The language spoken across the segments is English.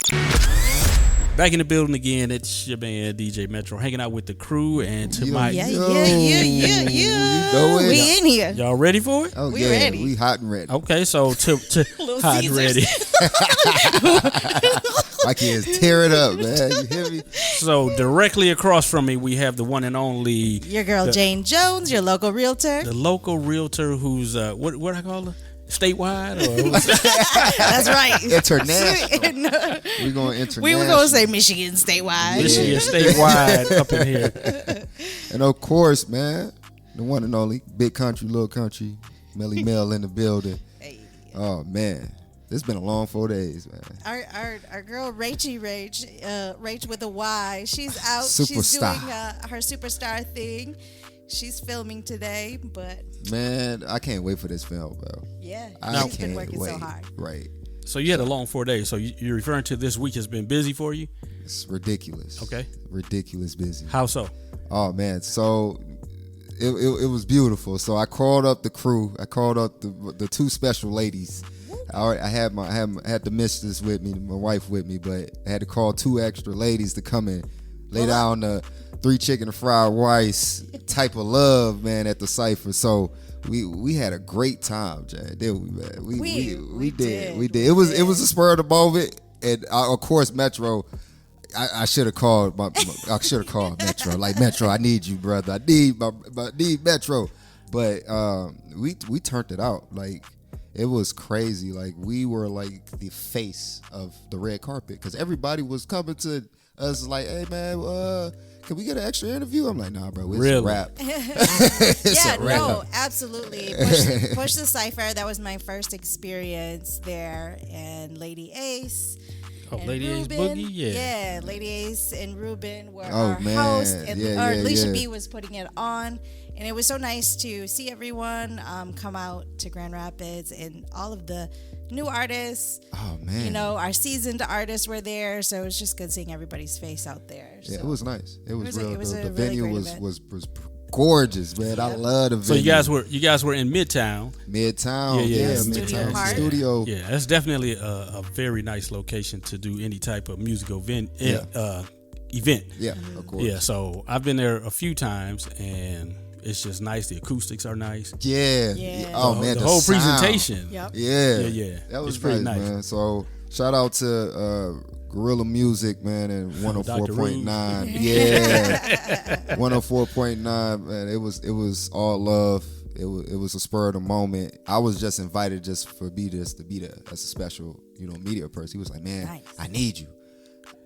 Back in the building again. It's your man DJ Metro, hanging out with the crew, and to my You know it. We in here. y'all ready for it? Oh, We yeah, ready. we hot and ready. Okay, so to Little hot and ready. My kids tear it up, man. You hear me? So directly across from me, we have the one and only Your girl Jane Jones, your local realtor. the local realtor who's what I call her, statewide or who's, That's right. International. We going international. We were going to say Michigan statewide. Michigan statewide up in here. And of course, man, the one and only big country, little country, Melly Mel in the building. Hey. Oh man, it's been a long 4 days, man. Our girl Rach with a Y. She's out. Superstar. She's doing her superstar thing. She's filming today, but Man, I can't wait for this film, bro. yeah, I she's been can't working wait. so hard. Right. So you had a long 4 days. So you're referring to this week has been busy for you? It's ridiculous. Okay. Ridiculous busy. How so? Oh man, so it was beautiful. So I called up the crew. I called up the two special ladies. I had the mistress with me, my wife with me, but I had to call two extra ladies to come in, lay down the 3 chicken and fried rice type of love, man, at the cipher. So we had a great time, Jay. Did we, man? We did. It was a spur of the moment, and of course Metro. I should have called I should have called Metro. Like, Metro, I need you, brother. I need Metro. But we turned it out. Like, it was crazy. Like, we were like the face of the red carpet because everybody was coming to us like, hey man, can we get an extra interview? I'm like, nah, bro, it's a wrap. Yeah, no, absolutely. Push the Cipher. That was my first experience there, and Lady Ace. Oh, and Lady Ace Ruben. Boogie, yeah. Lady Ace and Ruben were Oh, our man. hosts, and Yeah, Alicia yeah. B was putting it on, and it was so nice to see everyone come out to Grand Rapids, and all of the new artists. Oh man, You know, our seasoned artists were there, so it was just good seeing everybody's face out there. yeah, So. it was nice. It was real. It was the a really venue great was event. was gorgeous, man. I love the venue. So you guys were in Midtown. Midtown, Yeah. Studio Midtown Park. Studio. Yeah, that's definitely a very nice location to do any type of musical event. Yeah. Yeah, of course. Yeah, so I've been there a few times, and it's just nice. The acoustics are nice. Yeah. Yeah. Oh man, the whole sound. presentation. Yep. Yeah. That was It's pretty nice, nice. man. So shout out to Gorilla Music, man, and 104.9. Yeah. 104.9, man. It was all love. It was a spur of the moment. I was just invited just for me just to be there as a special, media person. He was like, man, Nice. I need you.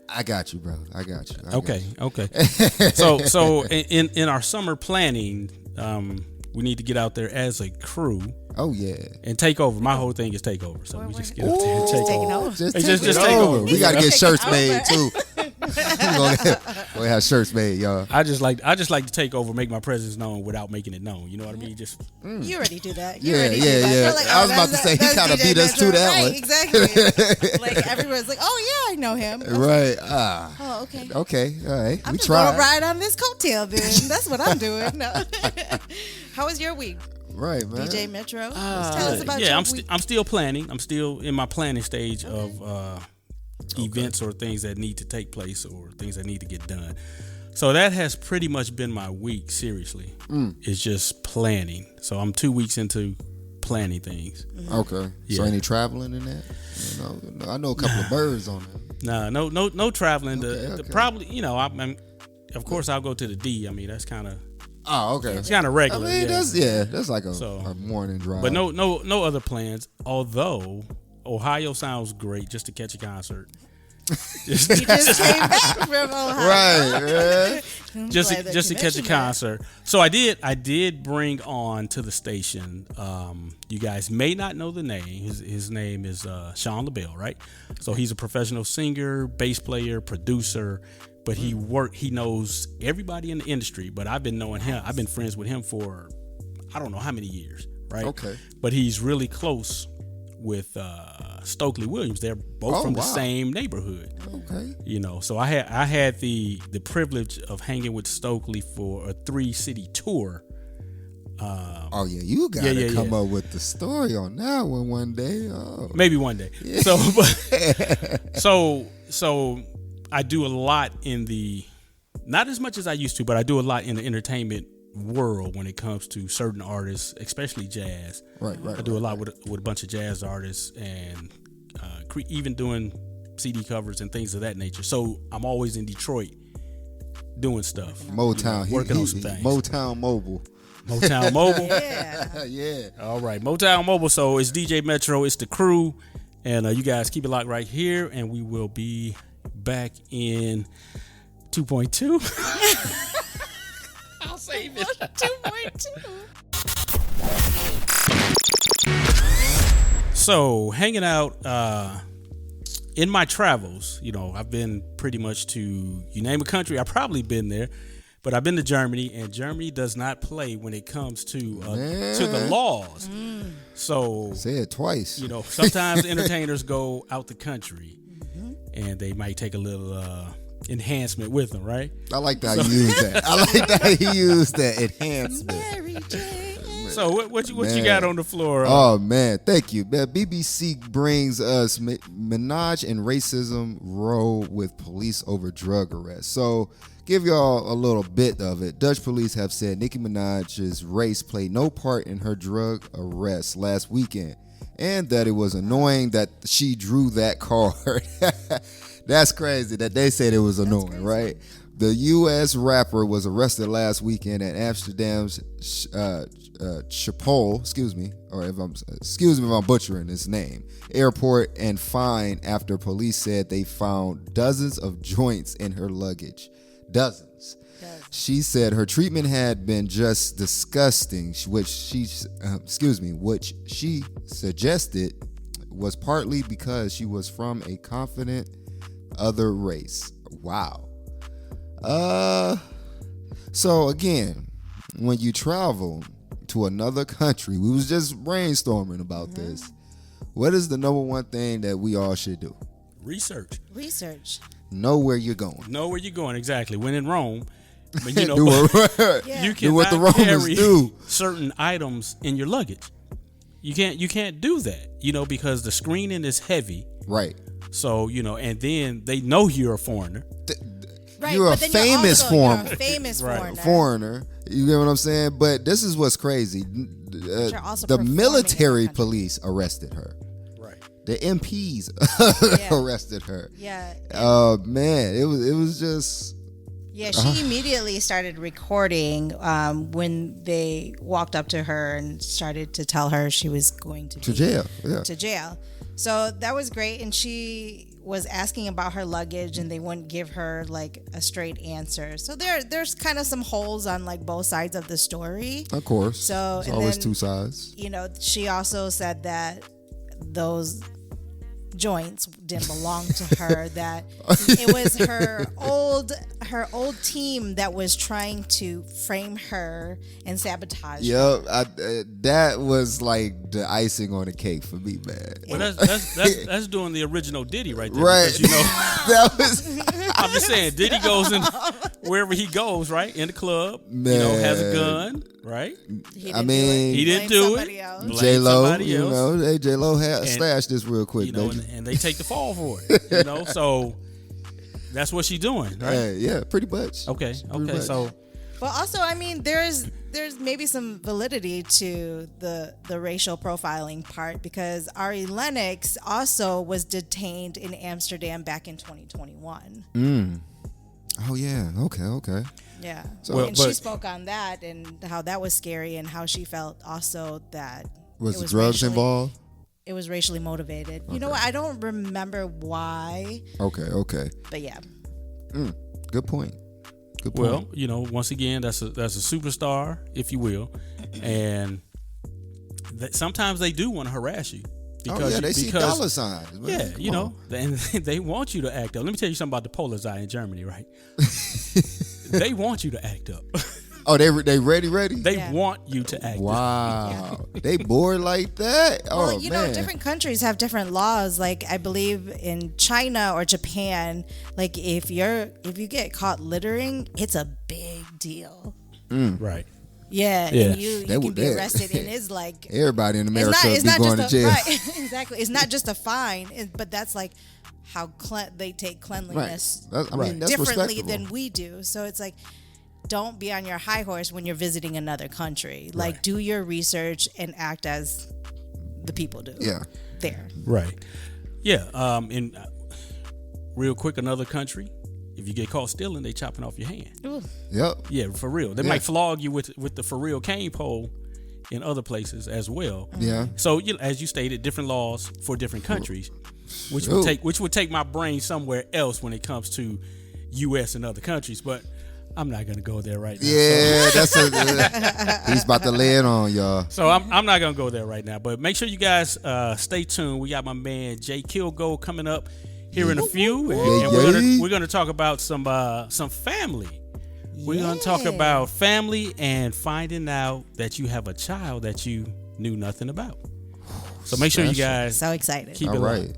I got you, bro. I got you. Okay. So in our summer planning, we need to get out there as a crew Oh yeah. and take over. My whole thing is take over. So we just get out there and take taking over. over. Just Hey, take just it take over. over. We gotta get Taking shirts over. made too. we have shirts made, y'all. I just like to take over, make my presence known without making it known. You know what I mean? Just You already do that. Yeah. I was about to say, he kinda beat us to that right, one. Exactly. Like, everyone's like, oh yeah, I know him. Right. Oh, okay. Okay. All right. I'm we just going tried. to ride on this coattail then. That's what I'm doing. No. How was your week, Right, man. DJ Metro? Tell us about your week. I'm still planning. I'm still in my planning stage of events or things that need to take place or things that need to get done. So that has pretty much been my week. Seriously, it's just planning. So I'm 2 weeks into planning things. Okay. So Yeah. any traveling in that? I know a couple of birds on there. Nah, no traveling. Okay. Probably, of course I'll go to the D. I mean, that's kind of Oh, okay. it's kind of I regular. mean, yeah. that's like a So- morning drive. But no other plans. Although Ohio sounds great just to catch a concert. You just came back from Ohio. Right, yeah. I'm just glad that to you catch a mentioned that. concert. So I did bring on to the station. You guys may not know the name. His name is Sean LaBelle, right? So he's a professional singer, bass player, producer. But he knows everybody in the industry. But I've been knowing him. I've been friends with him for I don't know how many years, right? Okay. But he's really close with Stokely Williams. They're both from the same neighborhood. Okay. So I had the privilege of hanging with Stokely for a 3-city tour. Oh yeah, you gotta come up with the story on that one day. Oh. Maybe one day. Yeah. So I do a lot in the, not as much as I used to, but I do a lot in the entertainment world when it comes to certain artists, especially jazz. Right. I do a lot with a bunch of jazz artists and even doing CD covers and things of that nature. So I'm always in Detroit doing stuff. Motown. Working on some things. Motown Mobile. Motown Mobile. Yeah. Yeah. All right. Motown Mobile. So it's DJ Metro. It's the crew. And you guys keep it locked right here. And we will be back in 2.2. I'll save it. 2.2. So hanging out in my travels, I've been pretty much to, you name a country, I've probably been there. But I've been to Germany, and Germany does not play when it comes to the laws. So say it twice. Sometimes entertainers go out the country, and they might take a little enhancement with them, right? I like that you use that. I like that he used that enhancement. Mary Jane. So what you got on the floor? Oh man, thank you. Man, BBC brings us Minaj and racism row with police over drug arrest. So give y'all a little bit of it. Dutch police have said Nicki Minaj's race played no part in her drug arrest last weekend, and that it was annoying that she drew that card. That's crazy that they said it was annoying, right? The U.S. rapper was arrested last weekend at Amsterdam's Schiphol, excuse me if I'm butchering his name, airport, and fined after police said they found dozens of joints in her luggage. Dozens. She said her treatment had been just disgusting, which she suggested was partly because she was from a confident other race. Wow. So again, when you travel to another country, we was just brainstorming about this. What is the number one thing that we all should do? Research. Know where you're going. Know where you're going, exactly. When in Rome, but, do what the Romans do. Certain items in your luggage. You can't do that, because the screening is heavy. Right. So, and then they know you're a foreigner. Right, you're a famous foreigner. Foreigner. You get what I'm saying? But this is what's crazy. The military police arrested her. Right. The MPs arrested her. Yeah. Oh man, it was just. Yeah, she immediately started recording when they walked up to her and started to tell her she was going to jail. Yeah. To jail. So that was great, and she was asking about her luggage, and they wouldn't give her like a straight answer. So there's kind of some holes on like both sides of the story. Of course. So there's always two sides. She also said that those joints didn't belong to her, that it was her old team that was trying to frame her and sabatage her. That was like the icing on the cake for me, man. Well, that's doing the original Diddy right there. Right. Because, that was I'm just saying, Diddy goes in wherever he goes, right? In the club, man. Has a gun, right? He didn't do it. J-Lo, hey, J-Lo had stashed this real quick, and they take the fall for it, so that's what she's doing, right? Yeah, pretty much. Okay, so. But also, I mean, there's maybe some validity to the racial profiling part, because Ari Lennox also was detained in Amsterdam back in 2021. Oh yeah, okay. Yeah. So, she spoke on that and how that was scary, and how she felt also that was drugs involved? It was racially motivated. Okay. You know what? I don't remember why. Okay. But yeah. Good point. Well, once again, that's a superstar, if you will, and sometimes they do want to harass you. Because they see dollar signs. And they want you to act up. Let me tell you something about the Polizei in Germany, right? They want you to act up. Oh, they ready? They want you to act up. Wow. They bored like that? Well, man. Different countries have different laws. Like, I believe in China or Japan, like if you get caught littering, it's a big deal. Right. Yeah. And you can be arrested, and it's like everybody in America is going to jail. Right, exactly. It's not just a fine, but that's like how they take cleanliness That's differently respectable. than we do. So it's like, don't be on your high horse when you're visiting another country. Like, do your research and act as the people do. Yeah. There. Right. Yeah. And real quick, another country, if you get caught stealing, they chopping off your hand. Ooh. Yep. Yeah, for real. They might flog you with the for real cane pole in other places as well. Yeah. So as you stated, different laws for different countries, which would take my brain somewhere else when it comes to U.S. and other countries. But I'm not gonna go there right now. Yeah, that's he's about to lay it on y'all. So I'm not gonna go there right now. But make sure you guys stay tuned. We got my man Jay Kilgo coming up here in a few, and we're gonna talk about some family. We're gonna talk about family and finding out that you have a child that you knew nothing about. So make sure you guys so excited. keep All it right.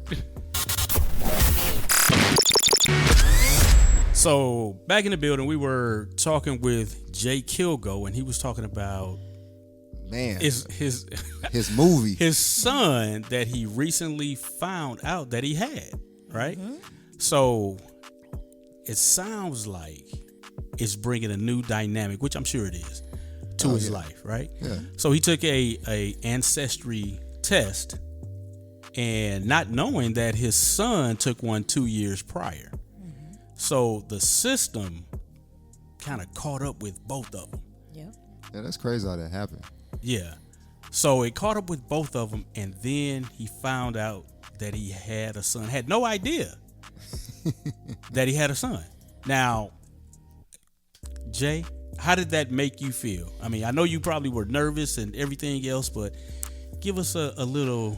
So back in the building, we were talking with Jay Kilgo, and he was talking about his movie, his son that he recently found out that he had. Right. So it sounds like it's bringing a new dynamic, which I'm sure it is, to his life. Right. Yeah. So he took a ancestry test, and not knowing that his son took one 2 years prior. So the system kind of caught up with both of them. Yeah. Yeah, that's crazy how that happened. Yeah. So it caught up with both of them, and then he found out that he had a son. Had no idea that he had a son. Now, Jay, how did that make you feel? I mean, I know you probably were nervous and everything else, but give us a little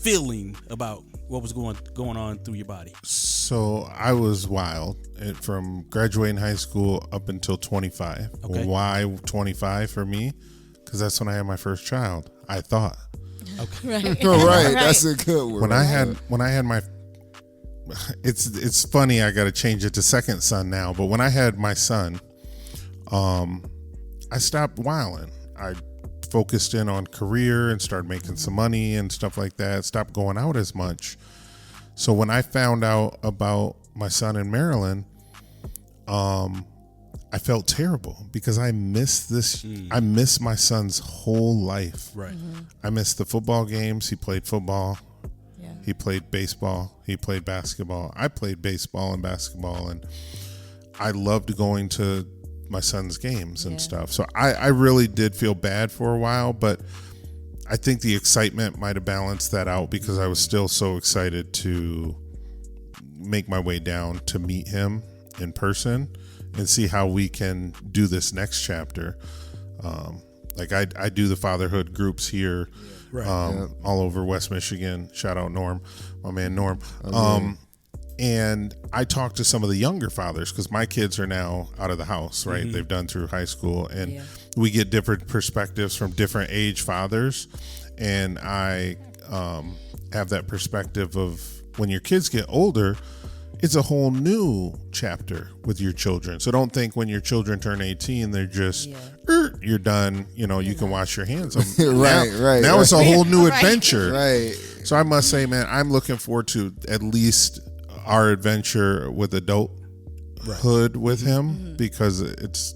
feeling about what was going on through your body. So I was wild from graduating high school up until 25. Okay. Why 25 for me? Because that's when I had my first child. I thought. Okay. Right. Right. That's a good word. When I had my, it's funny. I got to change it to second son now. But when I had my son, I stopped wilding. I focused in on career and started making some money and stuff like that. Stopped going out as much. So when I found out about my son in Maryland, I felt terrible because I missed this. I missed my son's whole life. Right. I missed the football games. He played football. Yeah. He played baseball. He played basketball. I played baseball and basketball, and I loved going to my son's games and stuff. So I really did feel bad for a while, but I think the excitement might have balanced that out because I was still so excited to make my way down to meet him in person and see how we can do this next chapter. Like I do the fatherhood groups here, all over West Michigan. Shout out Norm, my man Norm. And I talk to some of the younger fathers because my kids are now out of the house, right? They've done through high school, and we get different perspectives from different age fathers. And I have that perspective of when your kids get older, it's a whole new chapter with your children. So don't think when your children turn 18, they're just, you're done. You know, you can wash your hands. Now it's a whole new adventure. Right. So I must say, man, I'm looking forward to at least our adventure with adulthood with him because it's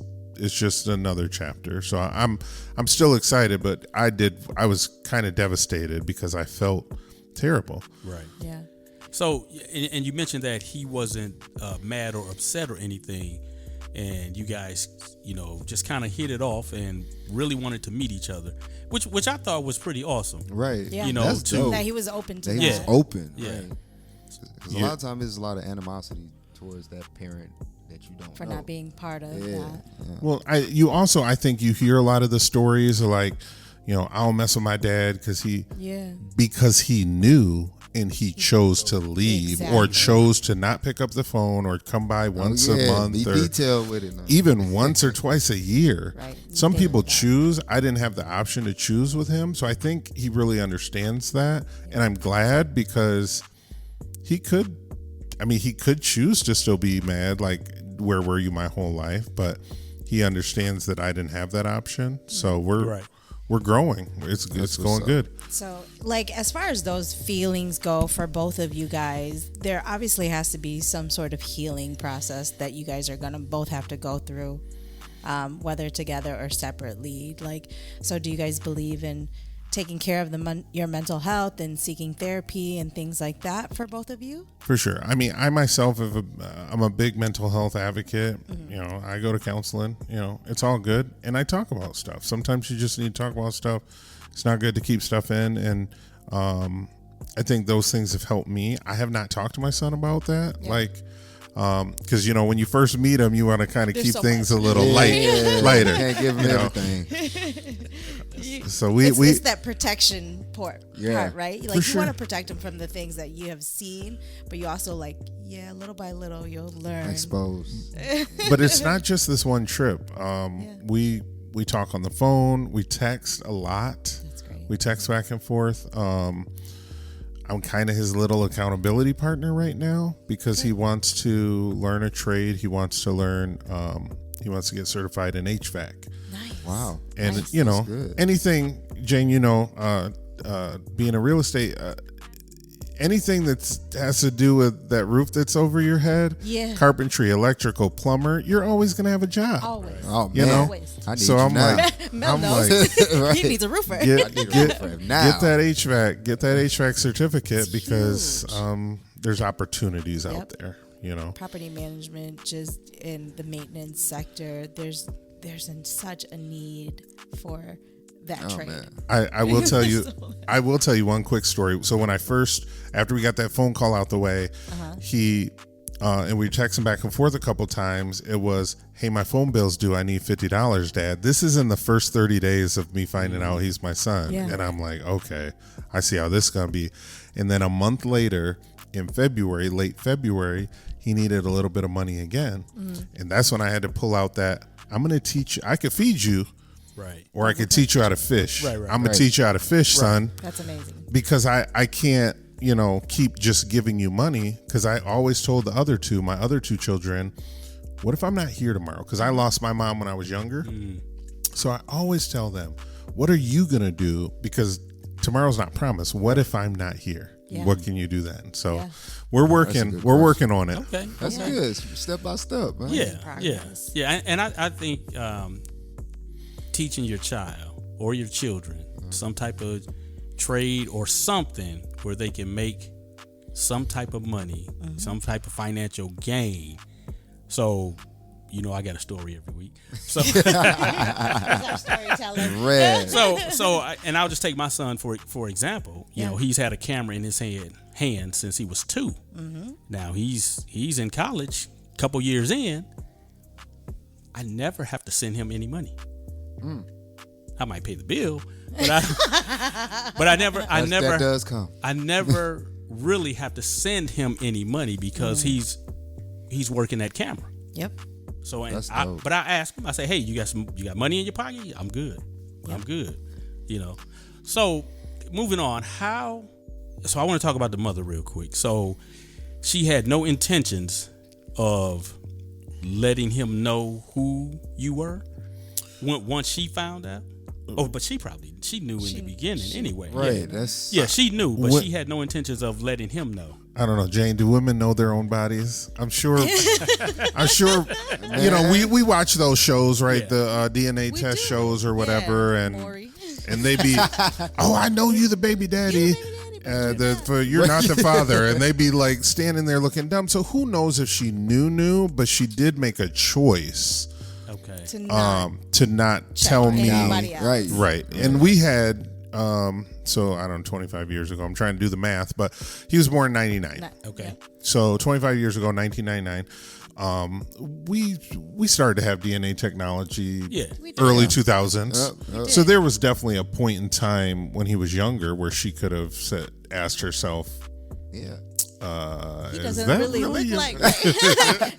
just another chapter. So I'm still excited, but I was kind of devastated because I felt terrible. Right. Yeah. So, and you mentioned that he wasn't mad or upset or anything, and you guys, just kind of hit it off and really wanted to meet each other, which I thought was pretty awesome. Right. Yeah. That's dope. That he was open to That that. he was open. Yeah. Right. Because a lot of times there's a lot of animosity towards that parent that you don't for know. not being part of that. Well, I think you hear a lot of the stories of like, I don't mess with my dad because he knew and he chose to leave or chose to not pick up the phone or come by once a month be or detailed with it. even once or twice a year. Right. Some people choose. I didn't have the option to choose with him. So I think he really understands that. And I'm glad because he could choose to still be mad, like, where were you my whole life? But he understands that I didn't have that option. So we're we're growing. It's going good. So, like, as far as those feelings go for both of you guys, there obviously has to be some sort of healing process that you guys are going to both have to go through, whether together or separately. Like, so do you guys believe in taking care of your mental health and seeking therapy and things like that for both of you? For sure. I mean, I myself, I'm a big mental health advocate. Mm-hmm. You know, I go to counseling. You know, it's all good, and I talk about stuff. Sometimes you just need to talk about stuff. It's not good to keep stuff in, and I think those things have helped me. I have not talked to my son about that, because you know, when you first meet him, you want to kind of keep so things much. a little lighter. Can't give him You know. everything. So It's that protection part, right? Like, you sure. want to protect them from the things that you have seen, but you also little by little you'll learn. Exposed. but it's not just this one trip. We talk on the phone. We text a lot. That's great. We text back and forth. I'm kind of his little accountability partner right now because he wants to learn a trade. He wants to learn. He wants to get certified in HVAC. Nice. Wow. And Nice. you know, good. anything, Jane, you know, being a real estate, anything that has to do with that roof that's over your head, carpentry, electrical, plumber, you're always gonna have a job. Always. Oh man, You know? Always. I need So you I'm now. like, Mel I'm knows. like, Right. He needs a roofer. get now. that HVAC certificate because there's opportunities out there. You know, Property management, just in the maintenance sector, there's such a need for that trade. Man. I will tell you. I will tell you one quick story. So when after we got that phone call out the way, he and we texted back and forth a couple times. It was, "Hey, my phone bill's due. I need $50, Dad." This is in the first 30 days of me finding out he's my son, and I'm like, okay, I see how this is gonna be. And then a month later, in February, late February, he needed a little bit of money again, and that's when I had to pull out that I'm gonna teach you. I could feed you. Right. Or I could teach you how to fish. Right. I'm going to teach you how to fish, son. That's amazing. Because I can't, you know, keep just giving you money. Because I always told my other two children, what if I'm not here tomorrow? Because I lost my mom when I was younger. So I always tell them, what are you going to do? Because tomorrow's not promised. What if I'm not here? Yeah. What can you do then? So Yeah. we're working. good We're working on it. Okay. That's good. Step by step, man. Yeah. Progress. Yeah. And I think teaching your child or your children some type of trade or something where they can make some type of money, some type of financial gain. So, you know, I got a story every week. So, Our storyteller. Red. and I'll just take my son for example. You know, he's had a camera in his hand since he was 2. Now he's in college, couple years in. I never have to send him any money. I might pay the bill, but I never That does come. I never really have to send him any money because he's working that camera. Yep. So That's dope. but I ask him, I say, hey, you got money in your pocket? I'm good. I'm good. You know. So moving on, so I want to talk about the mother real quick. So she had no intentions of letting him know who you were once she found out. Oh, but she knew in the beginning anyway. Right. Yeah, she knew, but What- she had no intentions of letting him know. I don't know, Jane. Do women know their own bodies? I'm sure. You know, we watch those shows, right? Yeah. The DNA We test do. shows or whatever, Yeah, and Maury. and they be, oh, I know you, the baby daddy. You're not the father, and they be like standing there looking dumb. So who knows if she knew, but she did make a choice Okay. To not to not check tell me. anybody out. Right. Right. And we had, so I don't know, 25 years ago, I'm trying to do the math, but he was born in 99. Okay. So 25 years ago, 1999, we started to have DNA technology Yeah. We did. early 2000s. Yep. So there was definitely a point in time when he was younger where she could have asked herself, Yeah. He is doesn't that really really look your- like that.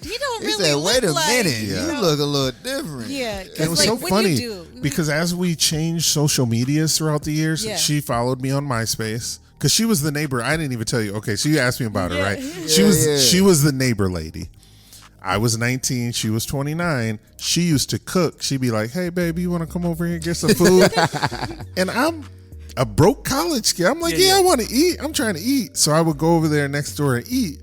He don't He really said, look "Wait a like, minute, you you know? look a little different." Yeah, It was like, so what funny do you do? because as we changed social medias throughout the years, Yeah. she followed me on MySpace because she was the neighbor. I didn't even tell you. Okay, so you asked me about her, right? Yeah. She was Yeah. she was the neighbor lady. I was 19, she was 29. She used to cook. She'd be like, "Hey, baby, you want to come over here and get some food?" And I'm a broke college kid. I'm like, yeah, I want to eat. I'm trying to eat. So I would go over there next door and eat.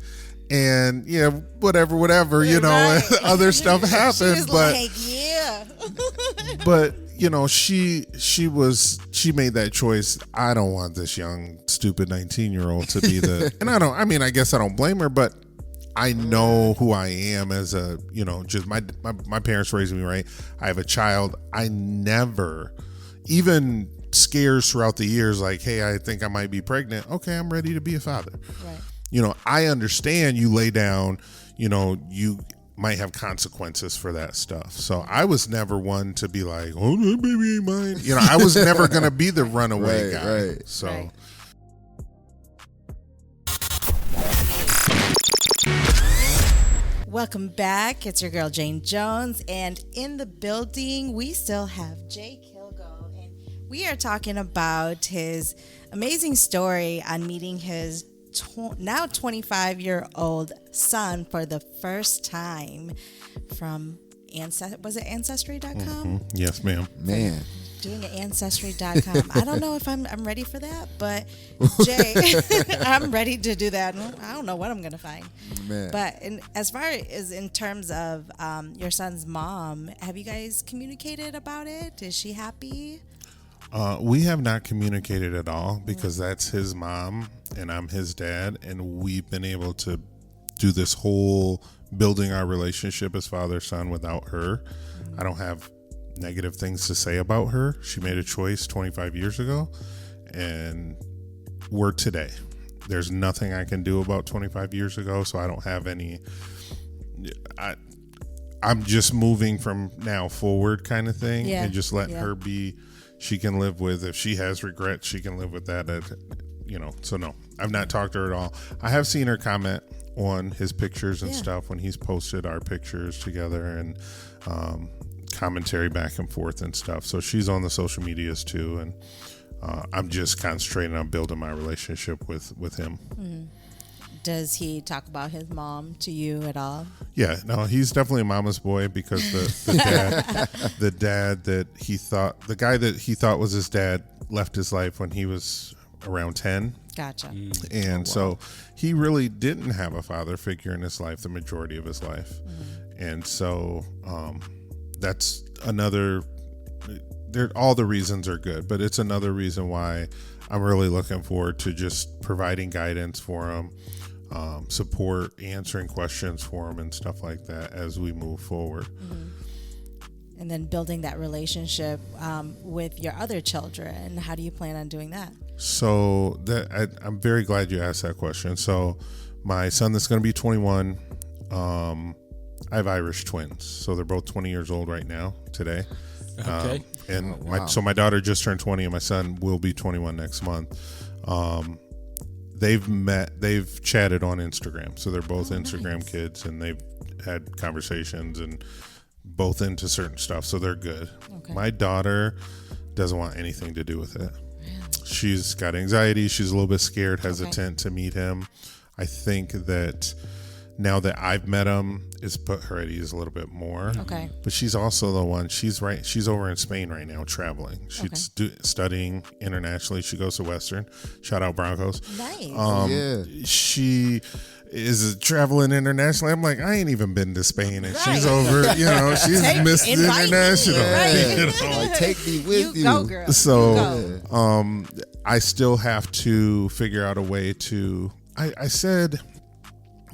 And yeah, whatever, you know, right. Other stuff happened. But like, yeah. But you know, she made that choice. I don't want this young, stupid 19-year-old to be the, and I guess I don't blame her, but I know who I am as a, you know, just my parents raised me right. I have a child. I never, even scares throughout the years, like, hey, I think I might be pregnant. Okay, I'm ready to be a father. Right. You know, I understand you lay down, you know, you might have consequences for that stuff. So I was never one to be like, oh, that baby ain't mine. You know, I was never going to be the runaway guy. Right. So. Right. Welcome back. It's your girl, Jane Jones. And in the building, we still have Jay Kilgo. And we are talking about his amazing story on meeting his now 25-year-old son for the first time from was it Ancestry.com? Mm-hmm. Yes, ma'am. Man. Doing an Ancestry.com. I don't know if I'm ready for that, but Jay, I'm ready to do that. I don't know what I'm going to find. Man. But as far as in terms of your son's mom, have you guys communicated about it? Is she happy? We have not communicated at all because that's his mom and I'm his dad, and we've been able to do this whole building our relationship as father-son without her. I don't have negative things to say about her. She made a choice 25 years ago, and we're today. There's nothing I can do about 25 years ago, so I don't have any. I'm just moving from now forward kind of thing, and just letting her be. She can live with, if she has regrets, she can live with that. You know, so no, I've not talked to her at all. I have seen her comment on his pictures and stuff when he's posted our pictures together and commentary back and forth and stuff. So she's on the social medias too, and I'm just concentrating on building my relationship with him. Mm-hmm. Does he talk about his mom to you at all? Yeah, no, he's definitely a mama's boy because the guy that he thought was his dad left his life when he was around 10. Gotcha. And so he really didn't have a father figure in his life the majority of his life. Mm-hmm. And so that's another, all the reasons are good, but it's another reason why I'm really looking forward to just providing guidance for him, support, answering questions for him and stuff like that as we move forward. Mm-hmm. And then building that relationship with your other children. How do you plan on doing that? So I'm very glad you asked that question. So my son that's going to be 21, I have Irish twins. So they're both 20 years old right now, today. Okay. So my daughter just turned 20 and my son will be 21 next month. They've chatted on Instagram. So they're both Instagram kids, and they've had conversations and both into certain stuff. So they're good. Okay. My daughter doesn't want anything to do with it. She's got anxiety. She's a little bit scared, hesitant to meet him. I think that now that I've met him, it's put her at ease a little bit more. Okay. But she's also the one, she's over in Spain right now traveling. She's studying internationally. She goes to Western. Shout out Broncos. Nice. She is traveling internationally. I'm like, I ain't even been to Spain, and she's over, she's Miss International. You know? Like, take me with you. Go, girl. So I still have to figure out a way to, I said,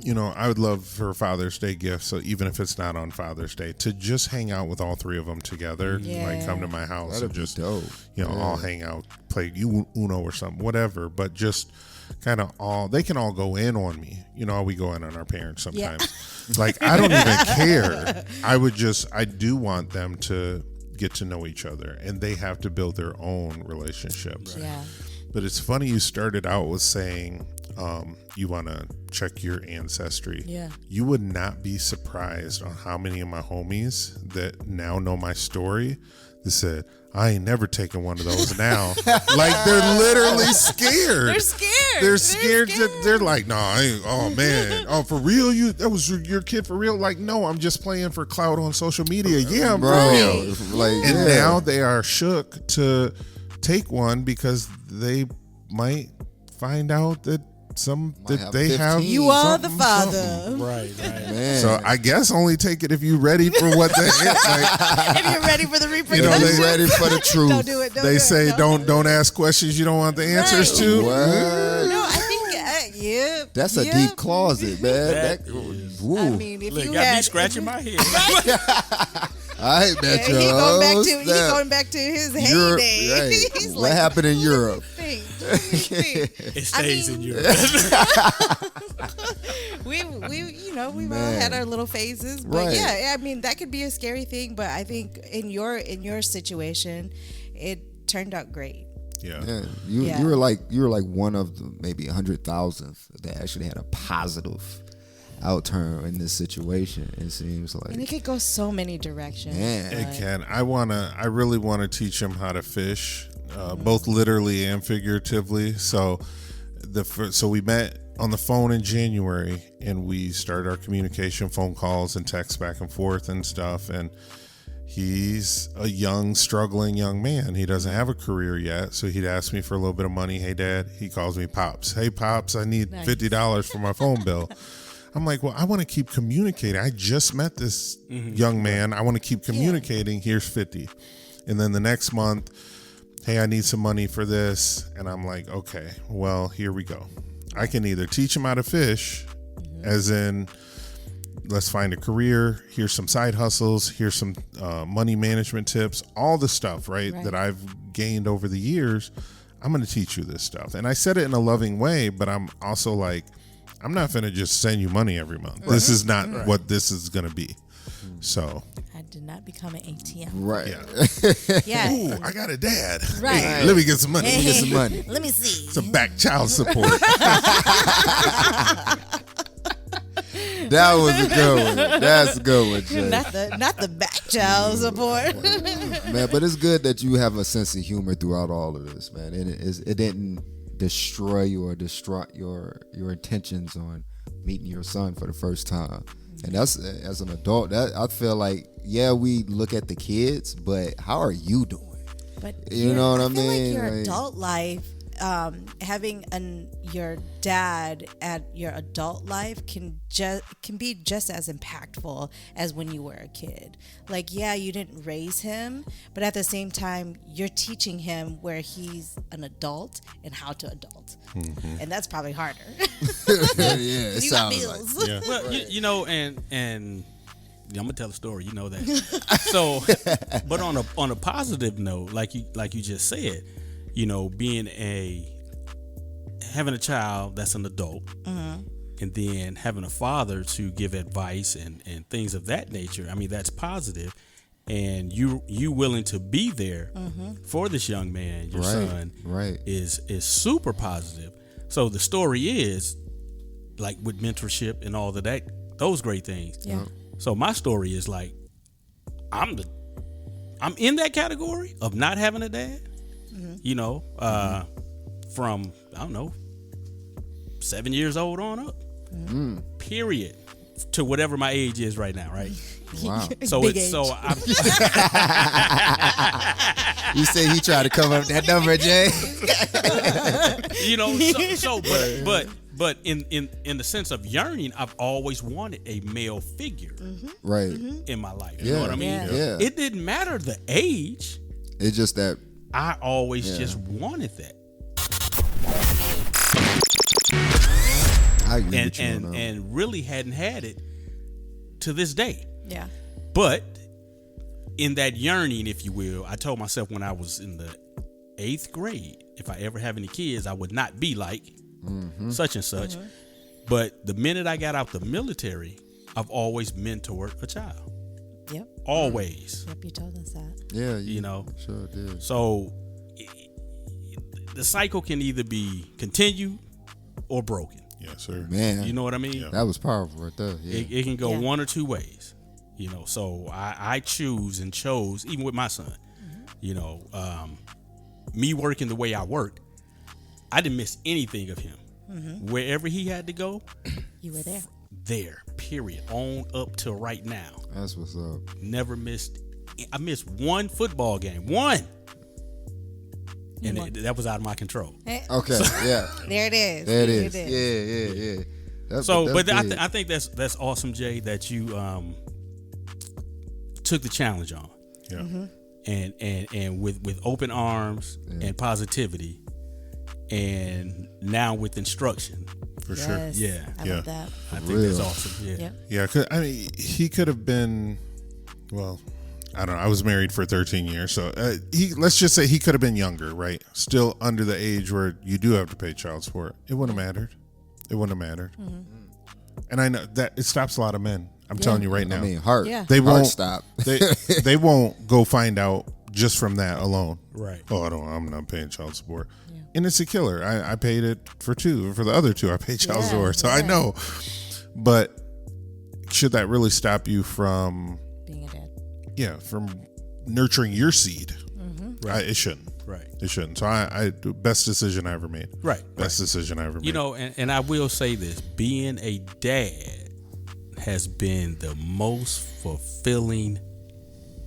I would love for Father's Day gifts, so even if it's not on Father's Day, to just hang out with all three of them together. Yeah. Like, come to my house. That'd and just, dope. all hang out, play Uno or something, whatever. But just kind of they can all go in on me. We go in on our parents sometimes. Yeah. Like, I don't even care. I do want them to get to know each other, and they have to build their own relationships. Yeah. But it's funny you started out with saying, you want to check your ancestry. Yeah. You would not be surprised on how many of my homies that now know my story. They said, I ain't never taken one of those now. Like, they're literally scared. They're scared. They're scared. They're like, no, I ain't. Oh, man. Oh, for real? That was your kid for real? Like, no, I'm just playing for clout on social media. Yeah, I'm for real. Like, And now they are shook to take one because they might find out that they have. You are the something, father. something. Right. Man. So I guess only take it if you're ready for what they like. If you're ready for the reproduction. They ready for the truth. Don't do it. They say don't ask questions you don't want the answers to. What? No, I think, yeah. That's a deep closet, man. That That, is. I mean, if Look, you got me had. scratching my head. I ain't met He's you. going back to his Europe, heyday. right. He's What like, happened in Europe? It stays in Europe. we've all had our little phases, but Right. yeah, I mean that could be a scary thing. But I think in your situation, it turned out great. Yeah. Yeah, you were like one of the maybe 100,000th that actually had a positive outturn in this situation. It seems like, And it could go so many directions. man, It can. I really want to teach them how to fish, both literally and figuratively. So we met on the phone in January, and we started our communication, phone calls and texts back and forth and stuff. And he's a young, struggling young man. He doesn't have a career yet, so he'd ask me for a little bit of money. Hey, Dad. He calls me Pops. Hey, Pops, I need $50 for my phone bill. I'm like, well, I want to keep communicating. I just met this young man. I want to keep communicating. Here's 50. And then the next month, hey, I need some money for this. And I'm like, okay, well, here we go. I can either teach him how to fish, as in, let's find a career. Here's some side hustles. Here's some money management tips. All the stuff, right, that I've gained over the years. I'm going to teach you this stuff. And I said it in a loving way, but I'm also like, I'm not going to just send you money every month. Right. This is not what this is going to be. So I did not become an ATM. right? Yeah. Ooh, I got a dad. Right. Hey, let me get some money. Let me get some money. Let me see. Some back child support. That was a good one. That's a good one, Jay. Not the back child support. Man, but it's good that you have a sense of humor throughout all of this, man. And it didn't destroy you or distract your intentions on meeting your son for the first time. And that's, as an adult, that I feel like, yeah, we look at the kids, but how are you doing? But You know what I I feel mean? like your Like- adult life, having your dad at your adult life can be just as impactful as when you were a kid. Like, yeah, you didn't raise him, but at the same time, you're teaching him where he's an adult and how to adult, and that's probably harder. Yeah, it You got sounds like. bills. Yeah. Well, you know, and I'm gonna tell a story. You know that. So, but on a positive note, like you just said, you know, having a child that's an adult, and then having a father to give advice and things of that nature. I mean, that's positive, and you willing to be there for this young man, your son, is super positive. So the story is like with mentorship and all of that, those great things. Yeah. So my story is like, I'm in that category of not having a dad. You know, from, I don't know, 7 years old on up. Period. To whatever my age is right now, right? Wow. So Big it's age. so I'm You say he tried to cover up that number, Jay? you know, but in the sense of yearning, I've always wanted a male figure Right. in my life. You know Yeah. what I mean? Yeah. It didn't matter the age. It's just that. I always just wanted that. I agree with you on that. And really hadn't had it to this day. Yeah. But in that yearning, if you will, I told myself when I was in the 8th grade, if I ever have any kids, I would not be like such and such. But the minute I got out the military, I've always mentored a child. Yep. Always. Yep. You told us that. Yeah, You know. Sure did. So the cycle can either be continued or broken. Yes, sir. Man, You know what I mean? Yeah. that was powerful right there. Yeah. It can go Yeah. one or two ways, you know. So I choose and chose, even with my son, you know, me working the way I worked, I didn't miss anything of him. Wherever he had to go, You were there. there, period, on up till right now. That's what's up. Never missed. I missed one football game, one, and that was out of my control. Okay, yeah. There it is. There it There is. Yeah. That's, So, that's but big. I think that's awesome, Jay, that you took the challenge on, Yeah. and with open arms and positivity, and now with instruction. For sure. Yes. Yeah. I Yeah. love that. I think that's real. awesome. Yeah. Yep. Yeah, 'cause, I mean, he could have been. Well, I don't know. I was married for 13 years, so let's just say he could have been younger, right? Still under the age where you do have to pay child support. It wouldn't have mattered. It wouldn't have mattered. And I know that it stops a lot of men. I'm telling you right now. I mean, heart. Yeah. They heart won't stop. they won't go find out just from that alone. Right. Oh, I'm not paying child support. And it's a killer. I paid it for two. For the other two, I paid child Yeah, support. So I yeah. know. But should that really stop you from, Being a dad. yeah, from nurturing your seed? Right. It shouldn't. Right. It shouldn't. So I best decision I ever made. Right. Best decision I ever made. You know, and I will say this: being a dad has been the most fulfilling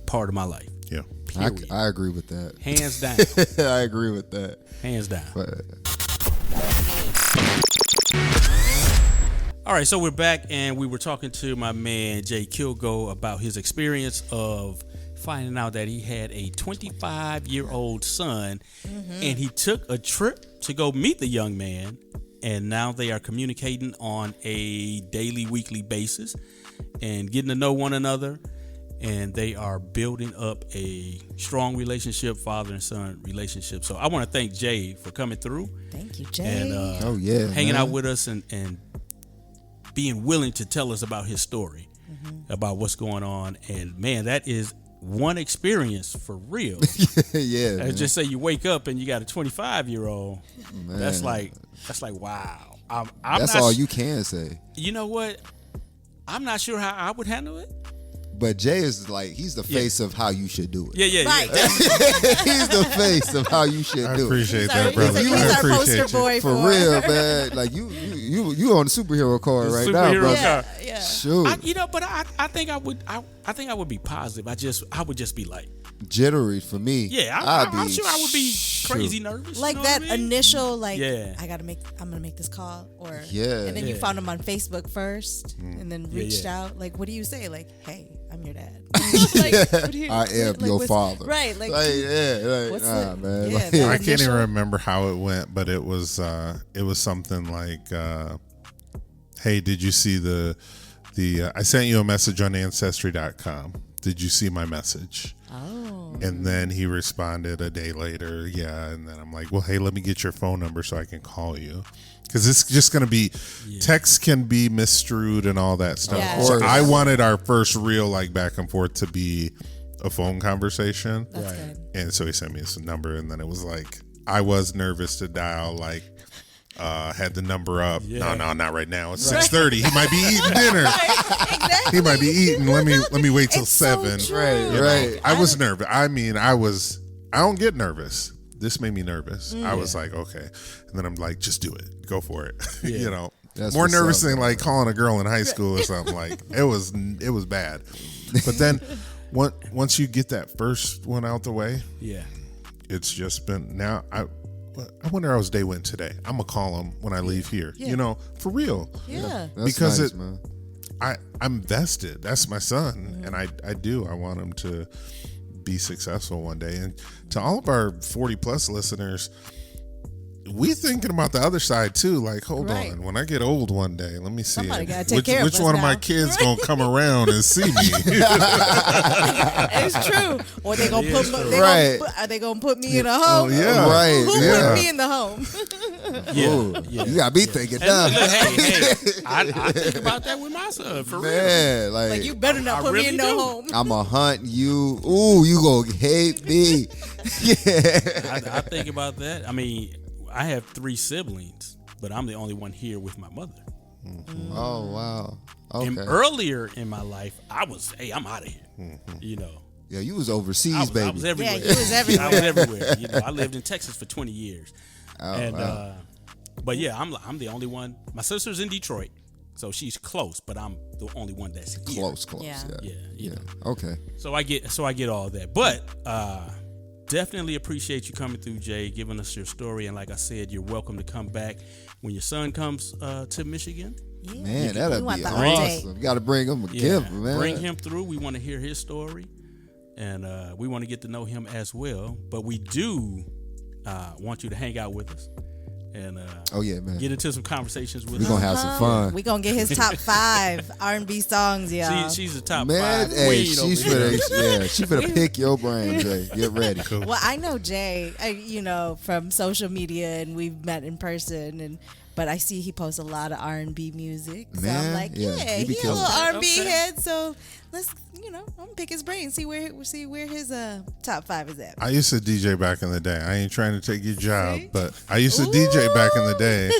part of my life. Yeah. Period. I agree with that. Hands down. I agree with that. Hands down. But All right, so we're back, and we were talking to my man Jay Kilgo about his experience of finding out that he had a 25-year-old son, and he took a trip to go meet the young man, and now they are communicating on a daily, weekly basis, and getting to know one another, and they are building up a strong relationship, father and son relationship. So I want to thank Jay for coming through Thank you, Jay. and oh yeah, hanging man. out with us and being willing to tell us about his story, about what's going on. And man, that is one experience for real. yeah. And Man. just say you wake up and you got a 25-year-old. Man. That's like wow. I'm That's not all su- you can say. You know what? I'm not sure how I would handle it. But Jay is like, he's the face of how you should do it. Yeah. Right. He's the face of how you should I do it. appreciate He's our- that, brother. he's I our appreciate poster you. boy For real, man. Like you on the superhero card The right now, superhero bro. card. Yeah. Shoot. But I think I would be positive. I would just be like, Jittery for me. yeah, I'd I'm be- sure I would be crazy shoot. nervous. Like you know that what I mean? initial, like, Yeah. I'm gonna make this call, or Yeah. and then you Yeah. found him on Facebook first, and then reached yeah. out. Like, what do you say? Like, hey, I'm your dad. Like, what do you- I am like, your what's- father. Right? Like, Like, what's nah, the- man. yeah, Like, that I can't even initial- remember how it went, but it was something like, "Hey, did you see the I sent you a message on Ancestry.com. Did you see my message?" Oh. And then he responded a day later, yeah. And then I'm like, well, hey, let me get your phone number so I can call you. Because it's just going to be, text can be misstrued and all that stuff. Yeah. So Of course. I wanted our first real like back and forth to be a phone conversation. That's good. And so he sent me his number, and then it was like, I was nervous to dial, like, had the number up. Yeah. No, not right now. It's 6:30. He might be eating dinner. Exactly. He might be eating. Let me wait till It's so 7. true. Right, You know, right. I was nervous. I mean, I don't get nervous. This made me nervous. I was like, okay. And then I'm like, just do it. Go for it. You know, That's more what's nervous up, than like calling a girl in high school or something. Like it was bad. But then once you get that first one out the way, Yeah. it's just been now. I wonder how his day went today. I'm gonna call him when I leave here. Yeah. You know, for real. Yeah. That's Because nice, it- man. I'm vested. That's my son, and I do. I want him to be successful one day. And to all of our 40 plus listeners, we thinking about the other side too. Like, hold Right. on, when I get old one day, let me see Somebody gotta take care of which us one of my now. kids gonna come around and see me. It's true. Or they gonna put Right. are they gonna put me in a home? yeah. Right, Who yeah. put me in the home? Ooh, you got me thinking now. Look, hey, I think about that with my son for real. Man, like, Like, you better not I put me really in no do. home. I'ma hunt you. Ooh, you gonna hate me. Yeah. I think about that. I mean, I have 3 siblings, but I'm the only one here with my mother. Oh wow. Okay. And earlier in my life, I'm out of here. You know, Yeah, you was overseas, baby. I was everywhere. Yeah, you was everywhere. I was everywhere. You know, I lived in Texas for 20 years. Oh, And wow. but yeah, I'm the only one. My sister's in Detroit, so she's close, but I'm the only one that's here. Close. Yeah. Yeah, you know. Okay. So I get all that. But definitely appreciate you coming through, Jay, giving us your story. And like I said, you're welcome to come back when your son comes to Michigan. Yeah. Man, We that'd want be the update. awesome. You got to bring him a gift, man. Bring him through. We want to hear his story, and we want to get to know him as well. But we do want you to hang out with us and Oh yeah, man. get into some conversations with We're us. gonna have some fun. We gonna get his top 5 R&B songs, y'all. She's the top Man, 5 hey, queen over she's here. she finna pick your brain, Jay. Get ready. Well, I know Jay, from social media, and we've met in person, but I see he posts a lot of R&B music. So Man, I'm like, yeah, yeah, he be he a killing little it. R&B Okay. head. So let's, I'm gonna pick his brain, see where his top 5 is at. I used to DJ back in the day. I ain't trying to take your job, See? but I used to DJ back in the day.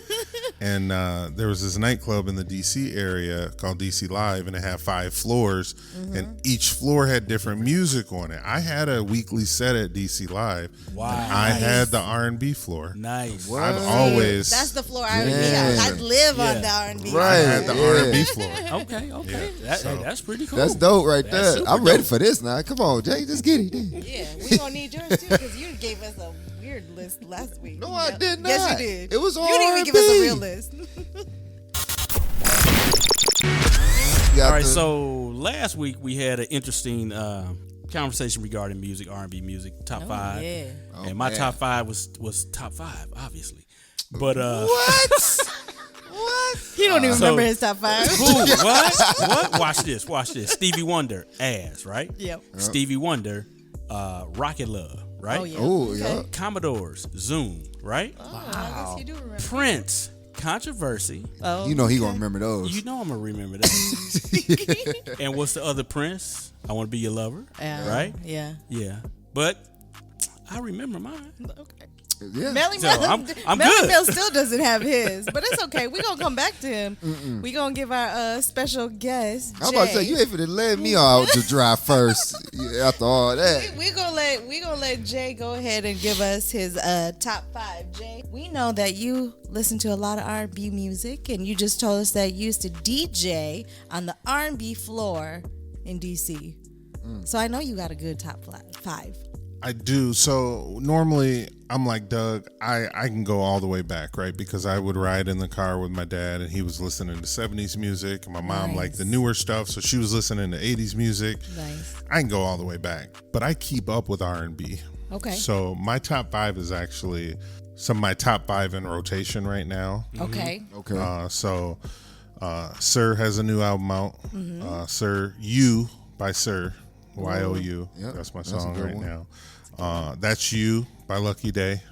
And there was this nightclub in the DC area called DC Live, and it had 5 floors, and each floor had different music on it. I had a weekly set at DC Live. Wow. And I had the R&B floor. Nice. What? I've always That's the floor I would be Yeah. on. I'd live on Yeah. the R&B. Right. I had the Yeah. R&B floor. Okay. Yeah, so- That's pretty cool. That's dope right That's there. super I'm ready dope. for this now. Come on, Jay. Just get it. Then. Yeah, we gonna need yours too, because you gave us a weird list last week. No, I did Yes, not. you did. It was all You didn't even give us a R&B. real list. You got All right, the- so last week we had an interesting conversation regarding music, R&B music, top 5. Yeah. And my man. top 5 was top 5, obviously. But what? What? He don't even So- remember his top 5. who? What? Watch this. Stevie Wonder, Ass, right? Yep. Stevie Wonder, Rocket Love, right? Oh yeah. Oh, yeah. Commodores, Zoom, right? I guess you do remember. Prince, Controversy. Oh, You know he gonna remember those. You know I'm gonna remember that. And what's the other Prince? I Want to Be Your Lover, yeah. right? Yeah. Yeah, but I remember mine. Okay. yeah. Melly So, Mel, I'm Melly good. Mel still doesn't have his, but it's okay. We're gonna come back to him. We're gonna give our special guest. I'm about to say Jay. you ain't finna let me out to dry first after all that. We're gonna let Jay go ahead and give us his top 5. Jay, we know that you listen to a lot of R&B music, and you just told us that you used to DJ on the R&B floor in DC. So I know you got a good top 5. I do. So normally I'm like Doug, I can go all the way back, right? Because I would ride in the car with my dad and he was listening to 70s music, and my mom liked the newer stuff, so she was listening to 80s music. Nice. I can go all the way back, but I keep up with R&B. Okay. So my top 5 is actually some of my top 5 in rotation right now. Okay. Okay. So Sir has a new album out. Sir You by Sir, YOU. Yep, That's my that's a song good right one. now. That's You by Lucky Day.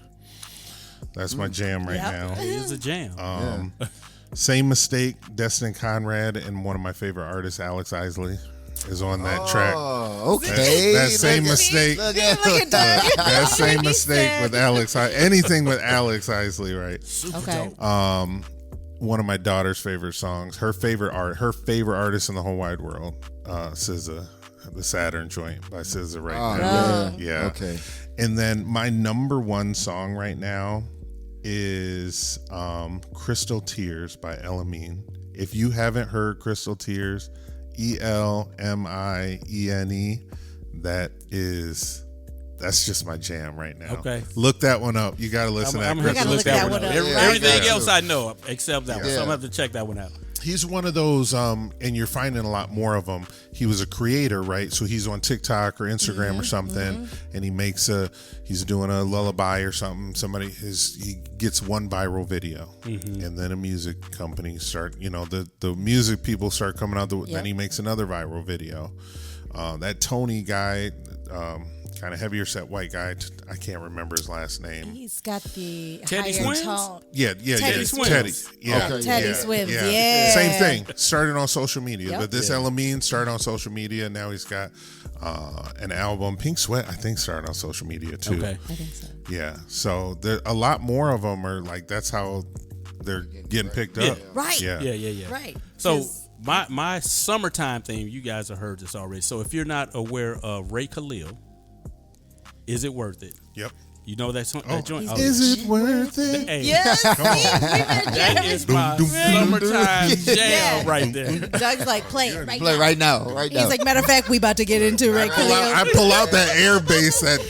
That's my jam right Yep. now. It is a jam. Same Mistake, Destin Conrad, and one of my favorite artists, Alex Isley, is on that track. Oh, okay. That same Look at- mistake. Look Look at at Doug. That same He mistake said- with Alex. Anything with Alex Isley, right? Super Okay. dope. One of my daughter's favorite songs. Her favorite artist in the whole wide world, SZA, the Saturn joint by SZA right Oh, now. yeah. Yeah. Okay. And then my number 1 song right now is Crystal Tears by Elamine. If you haven't heard Crystal Tears, ELMIENE, that's just my jam right now. Okay. Look that one up. You got to listen I'm to gonna that. have to gotta look look that one up. that one up. Everything Yeah. else I know except that one. So Yeah. I'm gonna have to check that one out. He's one of those, and you're finding a lot more of them. He was a creator, right? So he's on TikTok or Instagram or something, and he's doing a lullaby or something. He gets one viral video, and then a music company the music people start coming out. Then he makes another viral video. That Tony guy, kind of heavier set white guy, I can't remember his last name. He's got the Teddy higher Swims? tone. Teddy Swims. Teddy. Yeah. Okay, Teddy yeah. Swims, yeah. Same thing. Started on social media. Yep. But this Elamine started on social media. Now he's got an album. Pink Sweat, I think, started on social media too. Okay. I think so. Yeah. So there a lot more of them are like, that's how they're getting picked up. Right. Yeah. Right. So 'Cause- my summertime theme, you guys have heard this already. So if you're not aware of Ray Khalil, Is It Worth It? Yep. You know that song, that joint? Oh, Is it worth it? Hey, Yes. that is my summertime jam right there. Doug's like, play it right Play now. right now, right now. He's like, matter of fact, we about to get into Ray Khalil. I pull out that air bass. That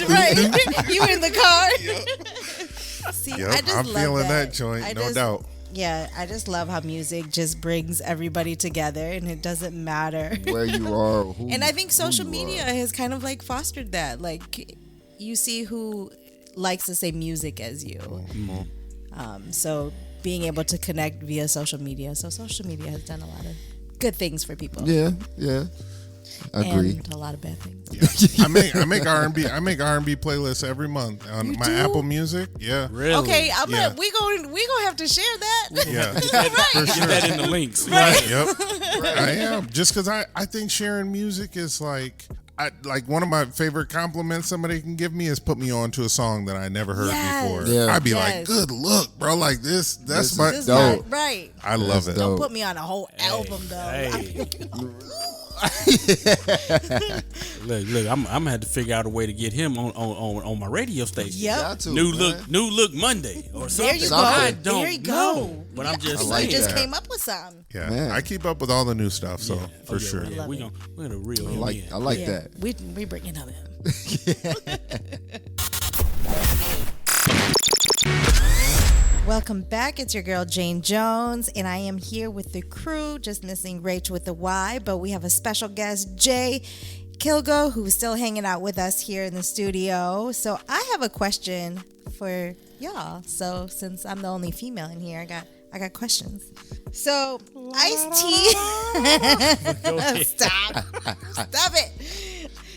Right. You in the car. See, Yep, I just I'm love feeling that. that joint, I no just- doubt. Yeah, I just love how music just brings everybody together, and it doesn't matter. Where you are, who, And I think social who you media are. has kind of like fostered that. Like, you see who likes the same music as you. So being able to connect via social media. So social media has done a lot of good things for people. Yeah, agree. And a lot of bad things. Yeah. I make R&B. I make R&B playlists every month on You my do? Apple Music. Yeah. Really? Okay, Yeah. we gonna have to share that. Yeah. Get that in the links. Yep. I am. Just because I think sharing music is like one of my favorite compliments somebody can give me is put me on to a song that I never heard Yes. before. Yeah. I'd be like, Yes. good look, bro. Like this. That's This my. is This dope. not right. I love That's it. dope. Put me on a whole album though. Hey. Look, I'm gonna have to figure out a way to get him on my radio station. Yep. Got to, New man. look Monday or something. There you go. I Something. don't There you go. know, but I'm just I like You just that. came up with something. Yeah. Man. I keep up with all the new stuff, so for sure. Yeah, Love we're it. gonna reel him in. I like Yeah. that. We bringing him in. Welcome back. It's your girl Jane Jones, and I am here with the crew. Just missing Rach with the Y, but we have a special guest, Jay Kilgo, who's still hanging out with us here in the studio. So I have a question for y'all. So since I'm the only female in here, I got questions. So Ice-T, Go ahead. stop it.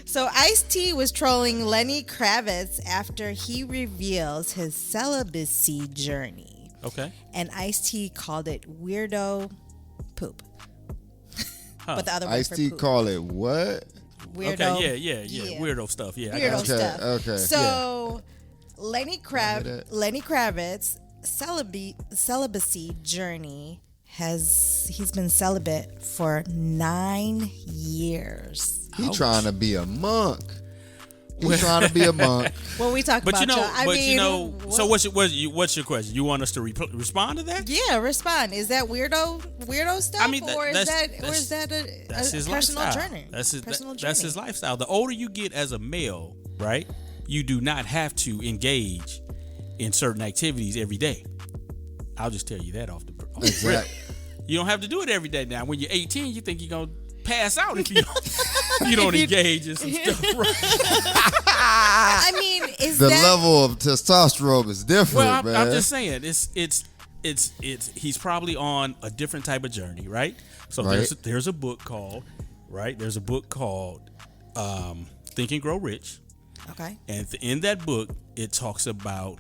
So Ice-T was trolling Lenny Kravitz after he reveals his celibacy journey. Okay. And Ice-T called it weirdo poop. But the other word for Ice-T poop. call it what? Weirdo. Okay. Yeah. Weirdo stuff. Yeah. I Weirdo got you. stuff. Okay. So Lenny that. Kravitz celibacy journey he's been celibate for 9 years. He trying to be a monk. He trying to be a monk. When we talk But about you know, y'all, I mean, so what's your question? You want us to respond to that? Yeah, respond. Is that weirdo stuff, I mean, or is that that's a his personal lifestyle. journey? That's personal his lifestyle. The older you get as a male, right? You do not have to engage in certain activities every day. I'll just tell you that off the rip. Exactly. You don't have to do it every day now. When you're 18, you think you're gonna pass out if you don't, you don't engage in some stuff. Right? I mean, is The that level of testosterone is different, Well, man. I'm just saying, it's he's probably on a different type of journey, right? So Right. there's a book called Think and Grow Rich, okay? and in that book it talks about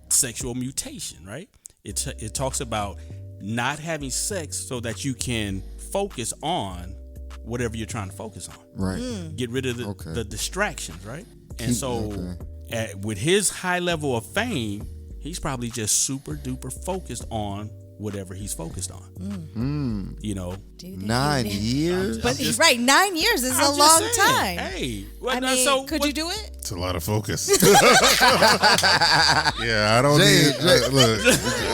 sexual mutation, right? It talks about not having sex so that you can focus on whatever you're trying to focus on. right. Get rid of Okay. the distractions, right? And Keep- so okay. with his high level of fame, he's probably just super duper focused on whatever he's focused on. You know, Do you think 9 you- years? But just- right, 9 years is I'm a just long saying, time. Hey, well, I now, mean, so could what- you do it? It's a lot of focus. Yeah, I don't Jay- need. Look,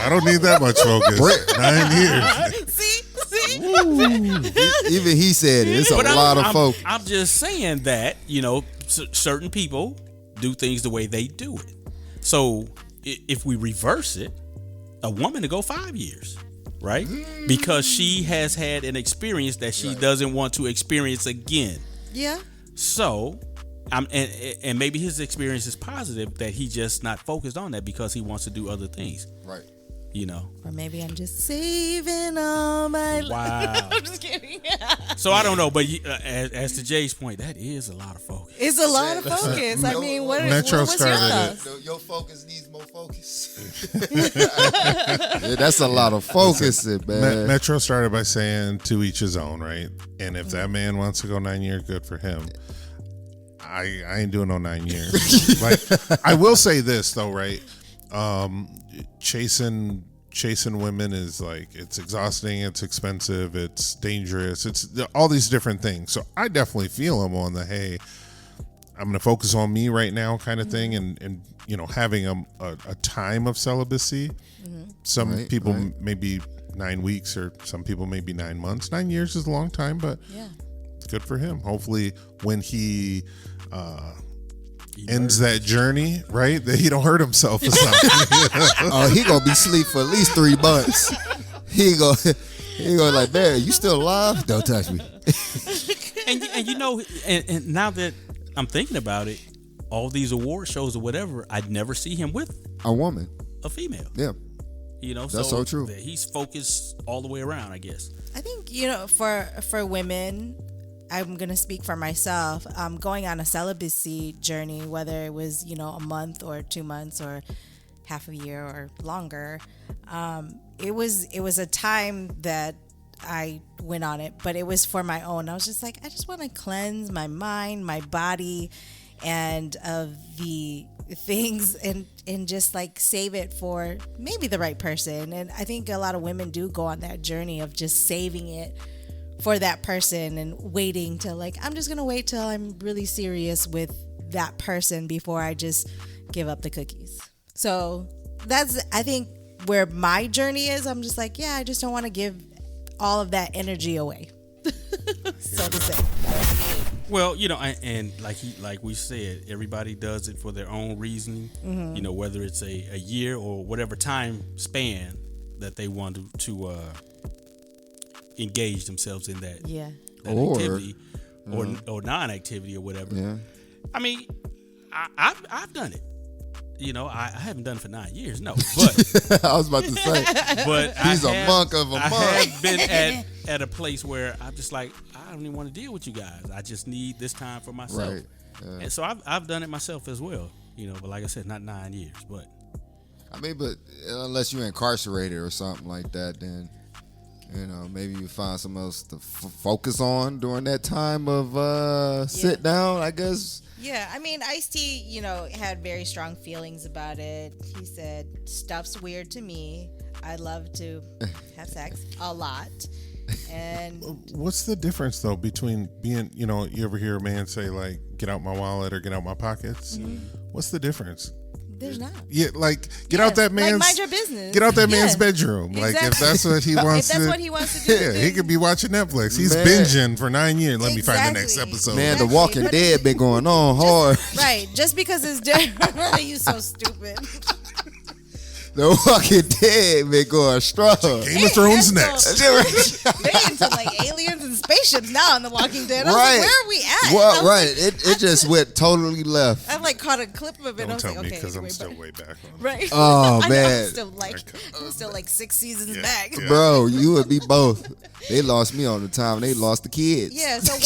I don't need that much focus. 9 years. See? Even he said it. It's a But lot of focus. I'm just saying that, you know, certain people do things the way they do it. So if we reverse it, a woman to go 5 years, right? Because she has had an experience that she doesn't want to experience again. Yeah. So, and maybe his experience is positive that he just not focused on that because he wants to do other things, Right. you know. Or maybe I'm just saving all my Wow. I'm just kidding. So I don't know, but as to Jay's point, that is a lot of focus. It's a lot of focus. I mean, Metro what's your started thoughts? Your focus needs more focus. Yeah, that's a lot of focusing, man. Metro started by saying to each his own, right? And if that man wants to go 9 years, good for him. I ain't doing no 9 years. Like, I will say this though, right? Chasing chasing women is like, it's exhausting, it's expensive, it's dangerous, it's all these different things. So I definitely feel him on the, hey, I'm going to focus on me right now kind of thing, and you know, having a time of celibacy. Some people maybe 9 weeks, or some people maybe 9 months. 9 years is a long time, but good for him. Hopefully when he ends that journey, right, that he don't hurt himself or something. Oh, he gonna be asleep for at least 3 months. He go like, man, you still alive? Don't touch me. And you know, and now that I'm thinking about it, all these award shows or whatever, I'd never see him with A woman. a female. Yeah. You know, That's so true. He's focused all the way around, I guess. I think, you know, for women, I'm gonna speak for myself. Going on a celibacy journey, whether it was, you know, a month or 2 months or half a year or longer, it was a time that I went on it, but it was for my own. I was just like, I just want to cleanse my mind, my body, and of the things, and just like save it for maybe the right person. And I think a lot of women do go on that journey of just saving it for that person and waiting till, like, I'm just gonna wait till I'm really serious with that person before I just give up the cookies. So that's, I think, where my journey is. I'm just like, yeah, I just don't want to give all of that energy away. So to say. Well, you know, and like we said, everybody does it for their own reasoning. You know, whether it's a year or whatever time span that they want to engage themselves in that, that Or, activity or non-activity or whatever. Yeah. I mean, I've done it. You know, I haven't done it for 9 years, no. But I was about to say, but he's a monk of a monk. I have been at a place where I'm just like, I don't even want to deal with you guys. I just need this time for myself. Right. Yeah. And so I've done it myself as well. You know, but like I said, not 9 years, but I mean, but unless you're incarcerated or something like that, then, you know, maybe you find something else to focus on during that time of sit down, I guess. Yeah, I mean, Ice-T, you know, had very strong feelings about it. He said, stuff's weird to me. I love to have sex a lot. And what's the difference, though, between being, you know, you ever hear a man say, like, get out my wallet or get out my pockets? What's the difference? there's not. Yeah, like get out that man's, mind your business. Get out that man's bedroom. Like if that's what he wants. If that's what he wants to do. Yeah, he could be watching Netflix. He's Man. binging for 9 years. Let me find the next episode. Man, The Walking Dead been going on hard. Right, just because it's different. You so stupid. The Walking Dead been going strong. Game of Thrones next. They into like aliens and spaceships now in The Walking Dead. I was like, where are we at? Well, right. It just went totally left. I like caught a clip of it. Don't I was tell like, me okay, because I'm wait, still but- way back on. Right. Oh, I know, man. I'm still like 6 seasons back. Yeah. Bro, you and me both. They lost me on the time. They lost the kids. Yeah, so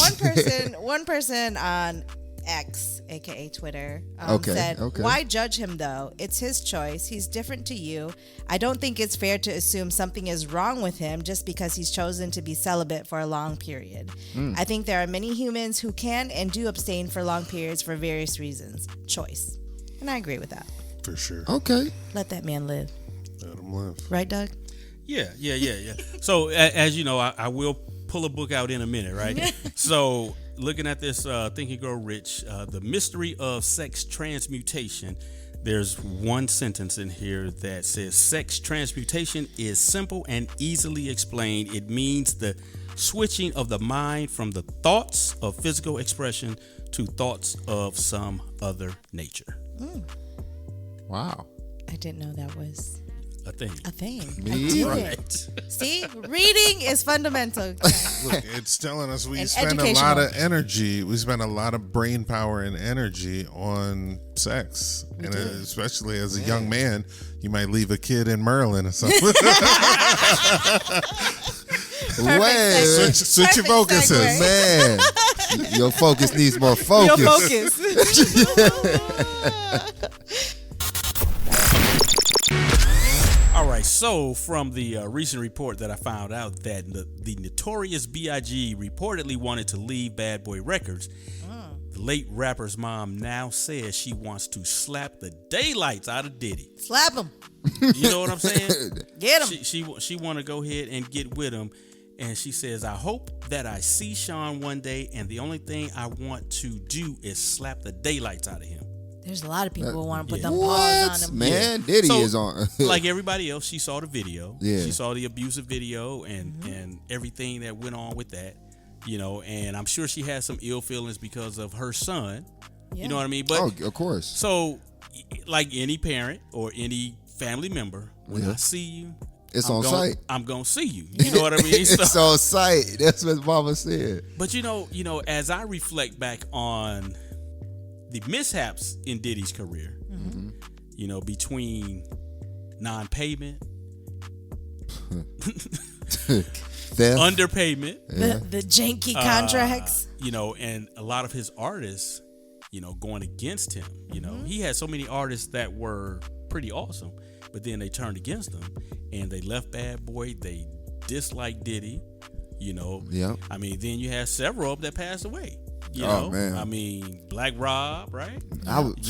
one person on X, aka Twitter, said, okay. "Why judge him though? It's his choice. He's different to you. I don't think it's fair to assume something is wrong with him just because he's chosen to be celibate for a long period. I think there are many humans who can and do abstain for long periods for various reasons. Choice." And I agree with that. For sure. Okay. Let that man live. Let him live. Right, Doug? Yeah. So as you know, I will pull a book out in a minute, right? So looking at this Think and Grow Rich, the mystery of sex transmutation, there's one sentence in here that says sex transmutation is simple and easily explained. It means the switching of the mind from the thoughts of physical expression to thoughts of some other nature. Wow. I didn't know that was A thing. a thing. Me I either. didn't. See, reading is fundamental. Look, it's telling us we And spend a educational. lot of energy. We spend a lot of brain power and energy on sex, and especially as a young man, you might leave a kid in Maryland or something. Well, Switch your Perfect focuses. segue. man, your focus needs more focus. Your focus. All right, so from the recent report that I found out that the notorious B.I.G. reportedly wanted to leave Bad Boy Records, the late rapper's mom now says she wants to slap the daylights out of Diddy. Slap him. You know what I'm saying? Get him. She want to go ahead and get with him, and she says, "I hope that I see Sean one day, and the only thing I want to do is slap the daylights out of him." There's a lot of people who want to put Yeah. them paws on him. Man, Diddy So, is on. Like everybody else, she saw the video. Yeah. She saw the abusive video and everything that went on with that. You know, and I'm sure she had some ill feelings because of her son. Yeah. You know what I mean? But Oh, of course. so, like any parent or any family member, when Yeah. I see you, It's I'm on gon- site. I'm gonna see you. You know what I mean? It's So- on site. That's what Mama said. but you know, as I reflect back on the mishaps in Diddy's career, you know, between non-payment, Theft. underpayment, The janky contracts. you know, and a lot of his artists, you know, going against him. You know, he had so many artists that were pretty awesome, but then they turned against him and they left Bad Boy. They disliked Diddy. You know, Yep. I mean, then you had several of them that passed away. You Oh, know, man. I mean, Black Rob, right? I would-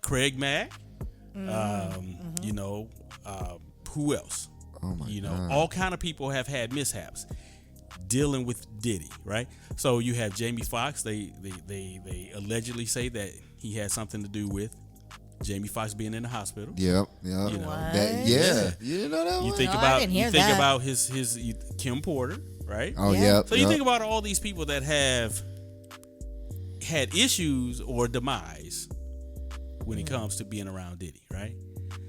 Craig Mack. You know, who else? Oh my You know, God. all kind of people have had mishaps dealing with Diddy, right? So you have Jamie Foxx. They allegedly say that he had something to do with Jamie Foxx being in the hospital. Yep. Yep. You know. That, yeah. You didn't know that You one? think No, I about didn't hear you think that. about his Kim Porter, right? Oh, Yeah. yep. So you yep. think about all these people that have had issues or demise when it comes to being around Diddy, right?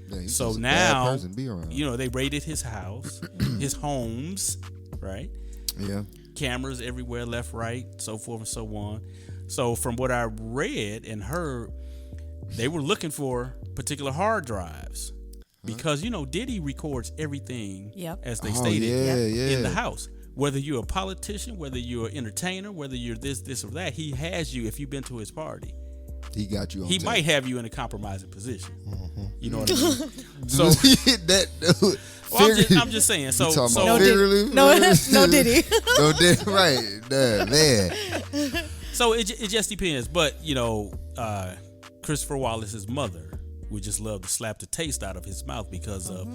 Yeah, he's So just a bad now, person to be around. you know, they raided his house, his homes, right? Yeah. Cameras everywhere, left, right, so forth and so on. So from what I read and heard, they were looking for particular hard drives because, you know, Diddy records everything Yep. as they Oh, stated yeah. in the house. Whether you're a politician, whether you're an entertainer, whether you're this or that, he has you if you've been to his party. He got you on He tape. might have you in a compromising position. You know what I mean? So So that well, I'm just saying. So, You talking so about figuratively? No Diddy. No Diddy. Right. Nah, man. So it just depends. But, you know, Christopher Wallace's mother would just love to slap the taste out of his mouth because of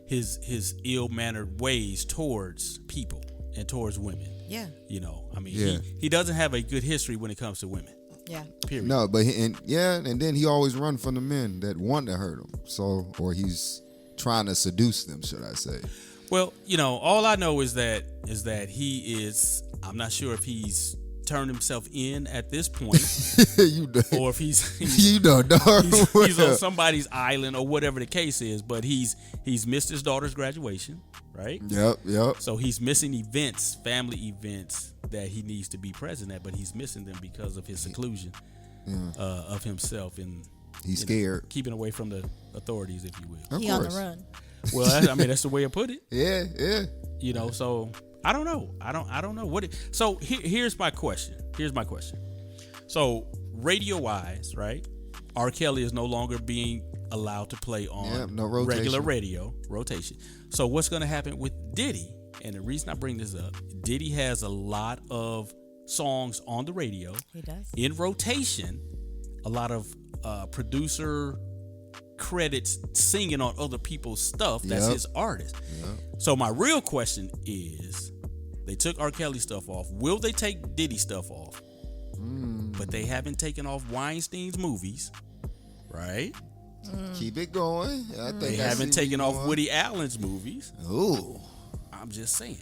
his ill-mannered ways towards people and towards women. Yeah. You know, I mean, Yeah. he doesn't have a good history when it comes to women. Yeah. Period. No, but and then he always run from the men that want to hurt him. So, or he's trying to seduce them, should I say? Well, you know, all I know is that he is. I'm not sure if he's turned himself in at this point, You know, or if he's you don't know. he's on somebody's island or whatever the case is. But he's missed his daughter's graduation, right? Yep. So he's missing events, family events that he needs to be present at, but he's missing them because of his seclusion of himself and He's you know, scared. keeping away from the authorities, if you will. Of He on the course. run. Well, I mean that's the way I put it. Yeah. You know, so I don't know. I don't know what it. So here's my question. So radio wise, right? R. Kelly is no longer being allowed to play on Yeah, no rotation. regular radio rotation. So what's going to happen with Diddy? And the reason I bring this up, Diddy has a lot of songs on the radio He does. in rotation. A lot of producer credits singing on other people's stuff. That's Yep. his artist. So my real question is, they took R. Kelly stuff off. Will they take Diddy stuff off? But they haven't taken off Weinstein's movies, right? Keep it going. I think They I haven't see where taken you off going. Woody Allen's movies. Ooh. I'm just saying.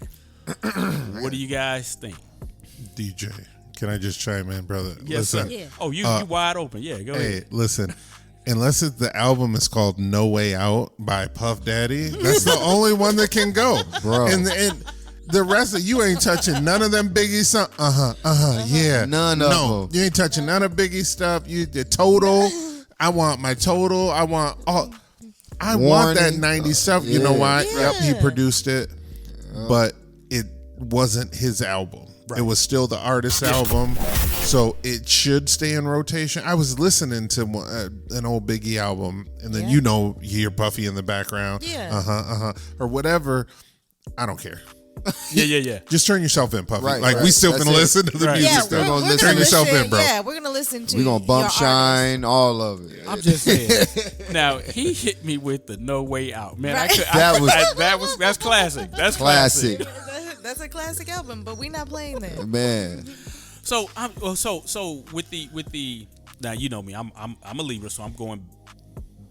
What do you guys think? DJ, can I just chime in, brother? Yes, Listen, sir. Yeah. Oh, you wide open. Yeah, go Hey, ahead. listen. Unless the album is called "No Way Out" by Puff Daddy, that's the only one that can go, Bro. And the rest of you ain't touching none of them Biggie songs. Yeah, None of no, them. you ain't touching none of Biggie stuff. You the total. I want my total. I want all. I want that Warning. 90s stuff. You know Yeah. why? Yeah. Yep, he produced it, but it wasn't his album. Right. It was still the artist's album, so it should stay in rotation. I was listening to an old Biggie album, and then Yeah. you hear Puffy in the background, Yeah. or whatever. I don't care. Yeah. Just turn yourself in, Puffy. Right, like right. we still That's gonna it. listen to the Right. music Yeah, stuff. gonna listen. Turn yourself in, bro. Yeah, we're gonna listen to. We're gonna bump your shine, all of it. I'm just saying. Now he hit me with the No Way Out, man. Right. That's classic. That's Classic. artist. That's a classic album, but we're not playing that. Man. So so with the now you know me. I'm a Libra, so I'm going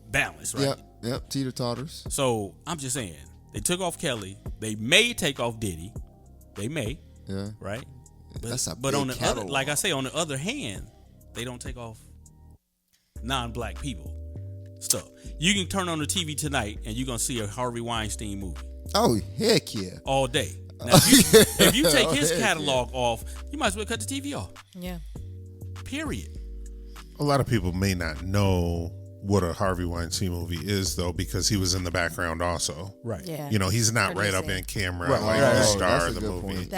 balanced, right? Yep. Teeter totters. So I'm just saying they took off Kelly. They may take off Diddy. They may. Yeah. Right. That's a but big on the other, catalog. like I say, on the other hand, they don't take off non-black people stuff. You can turn on the TV tonight and you're gonna see a Harvey Weinstein movie Oh, heck yeah. all day. Now, if you take his catalog off, you might as well cut the TV off. Yeah. Period. A lot of people may not know what a Harvey Weinstein movie is, though, because he was in the background also. Right. Yeah. You know, he's not right up Producing. in camera Right, like right, the right. star That's of a the good movie. point.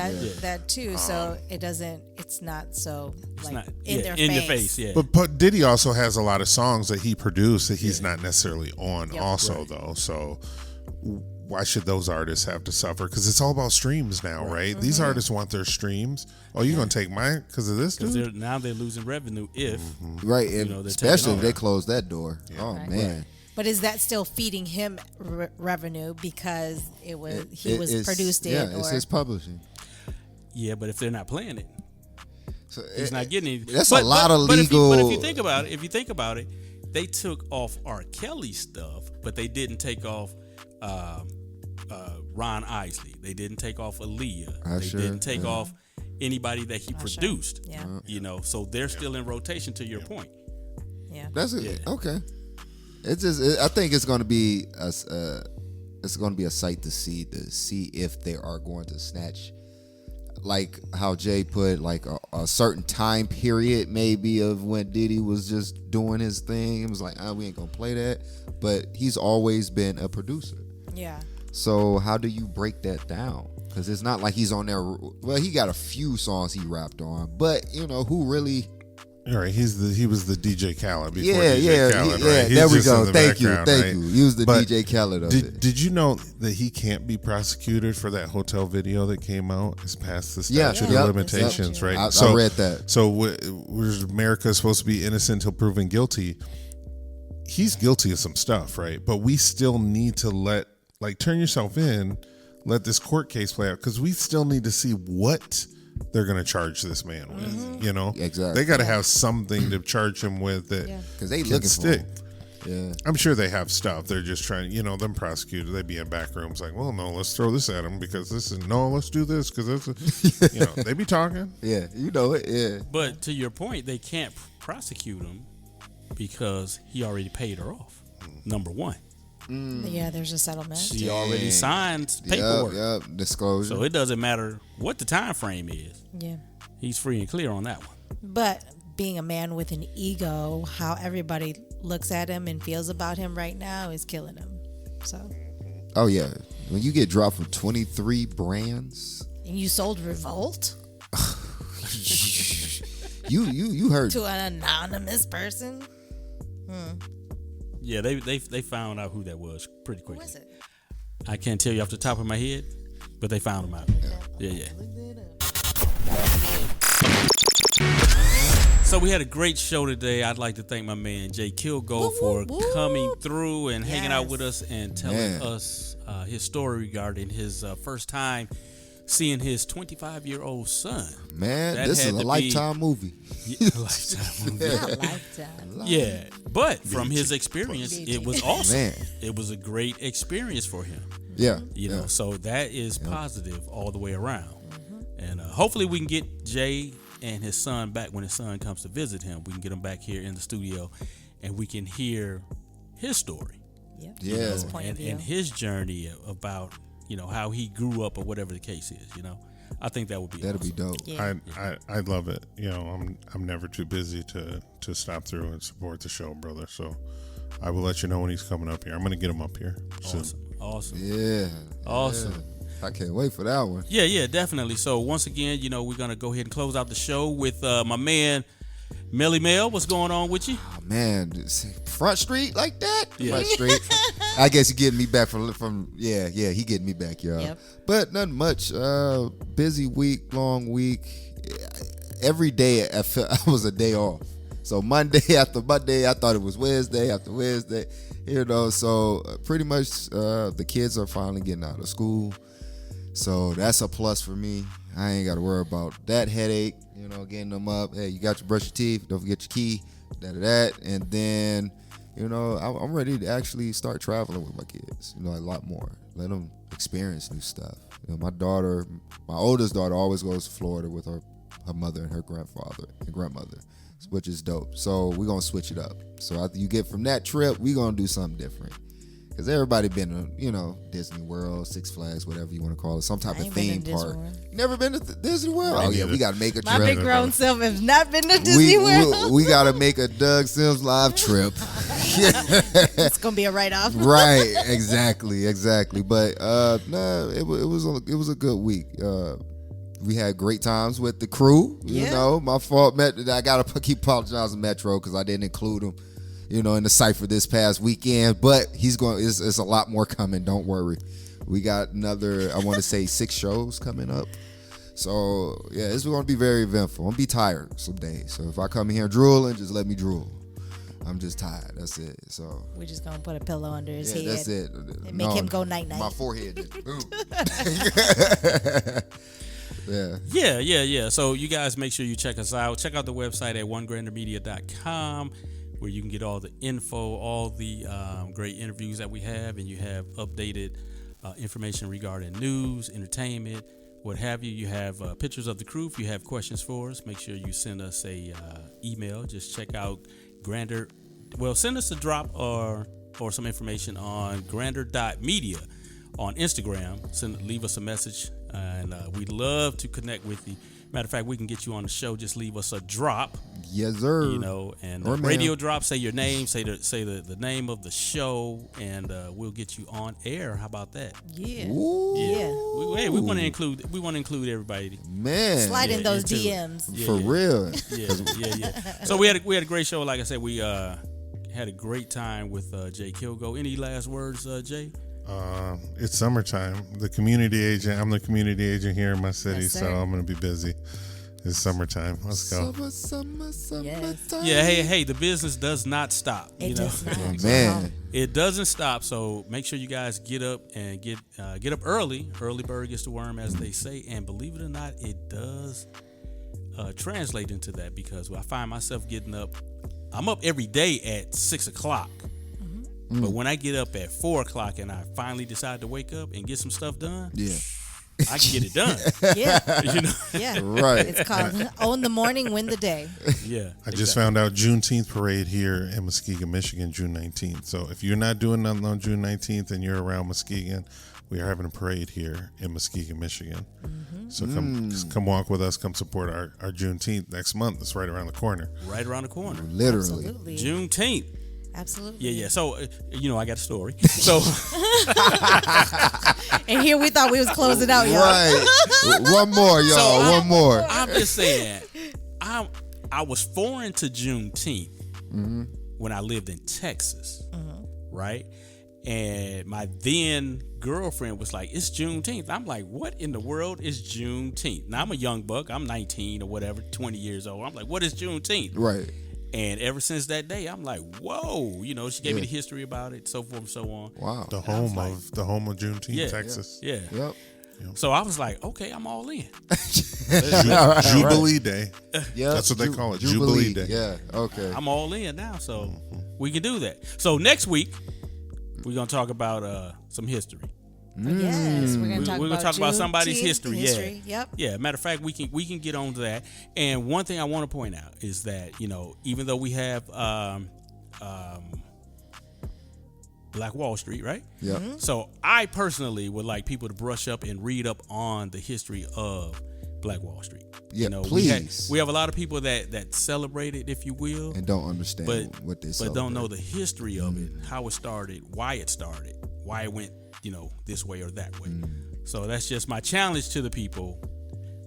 That too. So it doesn't. It's not so It's like not in yeah, their in face. your face. Yeah. But Diddy also has a lot of songs that he produced that he's not necessarily on also, Right. though. So why should those artists have to suffer? Because it's all about streams now, right? These artists want their streams. Oh, you're going to take mine because of this, Because dude? now they're losing revenue if Right. And know, they're especially taking if they close that door. Oh, Right. man. But is that still feeding him revenue because he was It's- produced it? Yeah, it's or his publishing. yeah, but if they're not playing it, So he's not getting it. That's a lot of but legal. But if you think about it, they took off R. Kelly stuff, but they didn't take off Ron Isley. They didn't take off Aaliyah. They Usher, didn't take yeah. off anybody that he Usher. produced. Yeah. You know, so they're still in rotation. To your point. Yeah. That's it. Yeah. Okay. It's just. I think it's going to be it's going to be a sight to see if they are going to snatch, like how Jay put, like a certain time period maybe of when Diddy was just doing his thing. It was like, we ain't gonna play that. But he's always been a producer. Yeah. So how do you break that down? Because it's not like he's on there. Well, he got a few songs he rapped on, but you know who really. All right, he was the DJ Khaled before Yeah, DJ Khaled, yeah. right? He's There we just go. in the Thank you. background, right? He was the But DJ Khaled of it. Did you know that he can't be prosecuted for that hotel video that came out? It's past the Yeah, statute yep, of limitations, yep. right? I read that. So was America supposed to be innocent until proven guilty? He's guilty of some stuff, right? But we still need to turn yourself in, let this court case play out, because we still need to see what they're going to charge this man with. You know, Exactly. They got to have something to charge him with that Because they can looking for stick. him. Yeah. I'm sure they have stuff. They're just trying, them prosecutors, they'd be in back rooms like, well, no, let's throw this at him because let's do this because that's, they be talking. Yeah. You know it. Yeah. But to your point, they can't prosecute him because he already paid her off. Number one, Yeah. There's a settlement. she already Dang. signed paperwork, Yep. Disclosure. so it doesn't matter what the time frame is. Yeah. He's free and clear on that one. But being a man with an ego, how everybody looks at him and feels about him right now is killing him. So, Oh yeah. When you get dropped from 23 brands, and you sold Revolt you heard. to an anonymous person. Yeah, they found out who that was pretty Who quickly. was it? I can't tell you off the top of my head, but they found him out. Yeah. So we had a great show today. I'd like to thank my man Jay Kilgo for coming through and hanging out Yes. with us and telling Man. us his story regarding his first time seeing his 25-year-old son. Man, That this is had a to be- lifetime movie. Yeah, lifetime movie. Not lifetime. Yeah, but from his experience, it was awesome. Man. It was a great experience for him. Yeah. You know, so that is positive all the way around. And hopefully we can get Jay and his son back when his son comes to visit him. We can get him back here in the studio and we can hear his story Yep. Yeah. His point of view. and his journey about, how he grew up or whatever the case is, I think that would be That'd be awesome. dope. Yeah. I love it. I'm never too busy to stop through and support the show, brother. So I will let you know when he's coming up here. I'm going to get him up here soon. Awesome. Yeah. Awesome. Yeah. I can't wait for that one. Yeah, definitely. So once again, we're going to go ahead and close out the show with my man, Melly Mel. What's going on with you? Oh, man, Front Street like that? Yeah. Front Street. I guess you getting me back from yeah, he getting me back, y'all. Yep. But nothing much. Busy week, long week. Every day I felt I was a day off. So Monday after Monday, I thought it was Wednesday after Wednesday. So pretty much the kids are finally getting out of school. So that's a plus for me. I ain't got to worry about that headache, getting them up. Hey, you got to brush your teeth. Don't forget your key, that. And then, I'm ready to actually start traveling with my kids, a lot more. Let them experience new stuff. My oldest daughter always goes to Florida with her mother and her grandfather and grandmother, which is dope. So we're going to switch it up. So after you get from that trip, we're going to do something different. Because everybody been to, Disney World, Six Flags, whatever you want to call it, some type of theme park. You never been to Disney World? Oh, yeah, we got to make a trip. My big grown self has not been to Disney World. We got to make a Doug Sims live trip. It's going to be a write-off. Right, exactly. But, it was a good week. We had great times with the crew. My fault. I got to keep apologizing to Metro because I didn't include him. In the cipher this past weekend, but it's a lot more coming. Don't worry. We got another, I want to say 6 shows coming up. So yeah, it's going to be very eventful. I'm going to be tired some days. So if I come here drooling, just let me drool. I'm just tired. That's it. So we're just going to put a pillow under his head. That's it. And make him go night-night. My forehead. Yeah. So you guys make sure you check us out. Check out the website at onegrandermedia.com. where you can get all the info, all the great interviews that we have, and you have updated information regarding news, entertainment, what have you. You have pictures of the crew. If you have questions for us, make sure you send us a email. Just check out Grander. Well, send us a drop or some information on grander.media on Instagram. Leave us a message, and we'd love to connect with you. Matter of fact, we can get you on the show. Just leave us a drop. Yes, sir. And radio drop. Say your name. Say the name of the show, and we'll get you on air. How about that? Yeah. Ooh. Yeah. We want to include everybody. Man, slide in those DMs for real. Yeah. So we had a great show. Like I said, we had a great time with Jay Kilgo. Any last words, Jay? It's summertime. I'm the community agent here in my city, Yes, so I'm going to be busy. It's summertime. Let's go. Summertime. Yeah, hey, the business does not stop. It does not. Man. It doesn't stop, so make sure you guys get up and get up early. Early bird gets the worm, as they say, and believe it or not, it does translate into that, because I find myself getting up. I'm up every day at 6 o'clock. But when I get up at 4 o'clock and I finally decide to wake up and get some stuff done, I can get it done. Yeah. Right. It's called Own the Morning, Win the Day. Yeah. I just found out Juneteenth parade here in Muskegon, Michigan, June 19th. So if you're not doing nothing on June 19th and you're around Muskegon, we are having a parade here in Muskegon, Michigan. So come walk with us. Come support our Juneteenth next month. It's right around the corner. Right around the corner. Literally. Absolutely. Juneteenth. Absolutely. Yeah. So, I got a story. So, and here we thought we was closing out, y'all. Right. One more, y'all. One more. I'm just saying, I was foreign to Juneteenth when I lived in Texas, right? And my then girlfriend was like, "It's Juneteenth." I'm like, "What in the world is Juneteenth?" Now I'm a young buck. I'm 19 or whatever, 20 years old. I'm like, "What is Juneteenth?" Right. And ever since that day, I'm like, whoa, she gave me the history about it, so forth and so on. Wow. The home of Juneteenth, Texas. Yeah. Yep. So I was like, okay, I'm all in. Jubilee Day. Yeah. That's what they call it. Jubilee Day. Yeah. Okay. I'm all in now, so we can do that. So next week, we're going to talk about some history. Yes, we're We're gonna talk about somebody's history. Yeah. Yep. Yeah. Matter of fact, we can get on to that. And one thing I want to point out is that even though we have Black Wall Street, right? Yeah. So I personally would like people to brush up and read up on the history of Black Wall Street. Yeah, please. We have a lot of people that celebrate it, if you will, and don't understand what they celebrate. but don't know the history of it, how it started, why it went, this way or that way. So that's just my challenge to the people,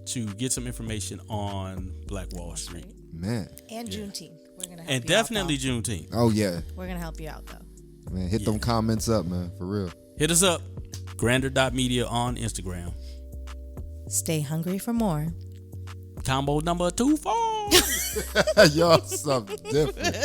to get some information on Black Wall Street. Man. And Juneteenth. We're gonna help And you definitely out, Juneteenth. Oh yeah. We're gonna help you out though. Man, hit them comments up, man, for real. Hit us up. Grander.media on Instagram. Stay hungry for more. Combo number 24. Y'all something different.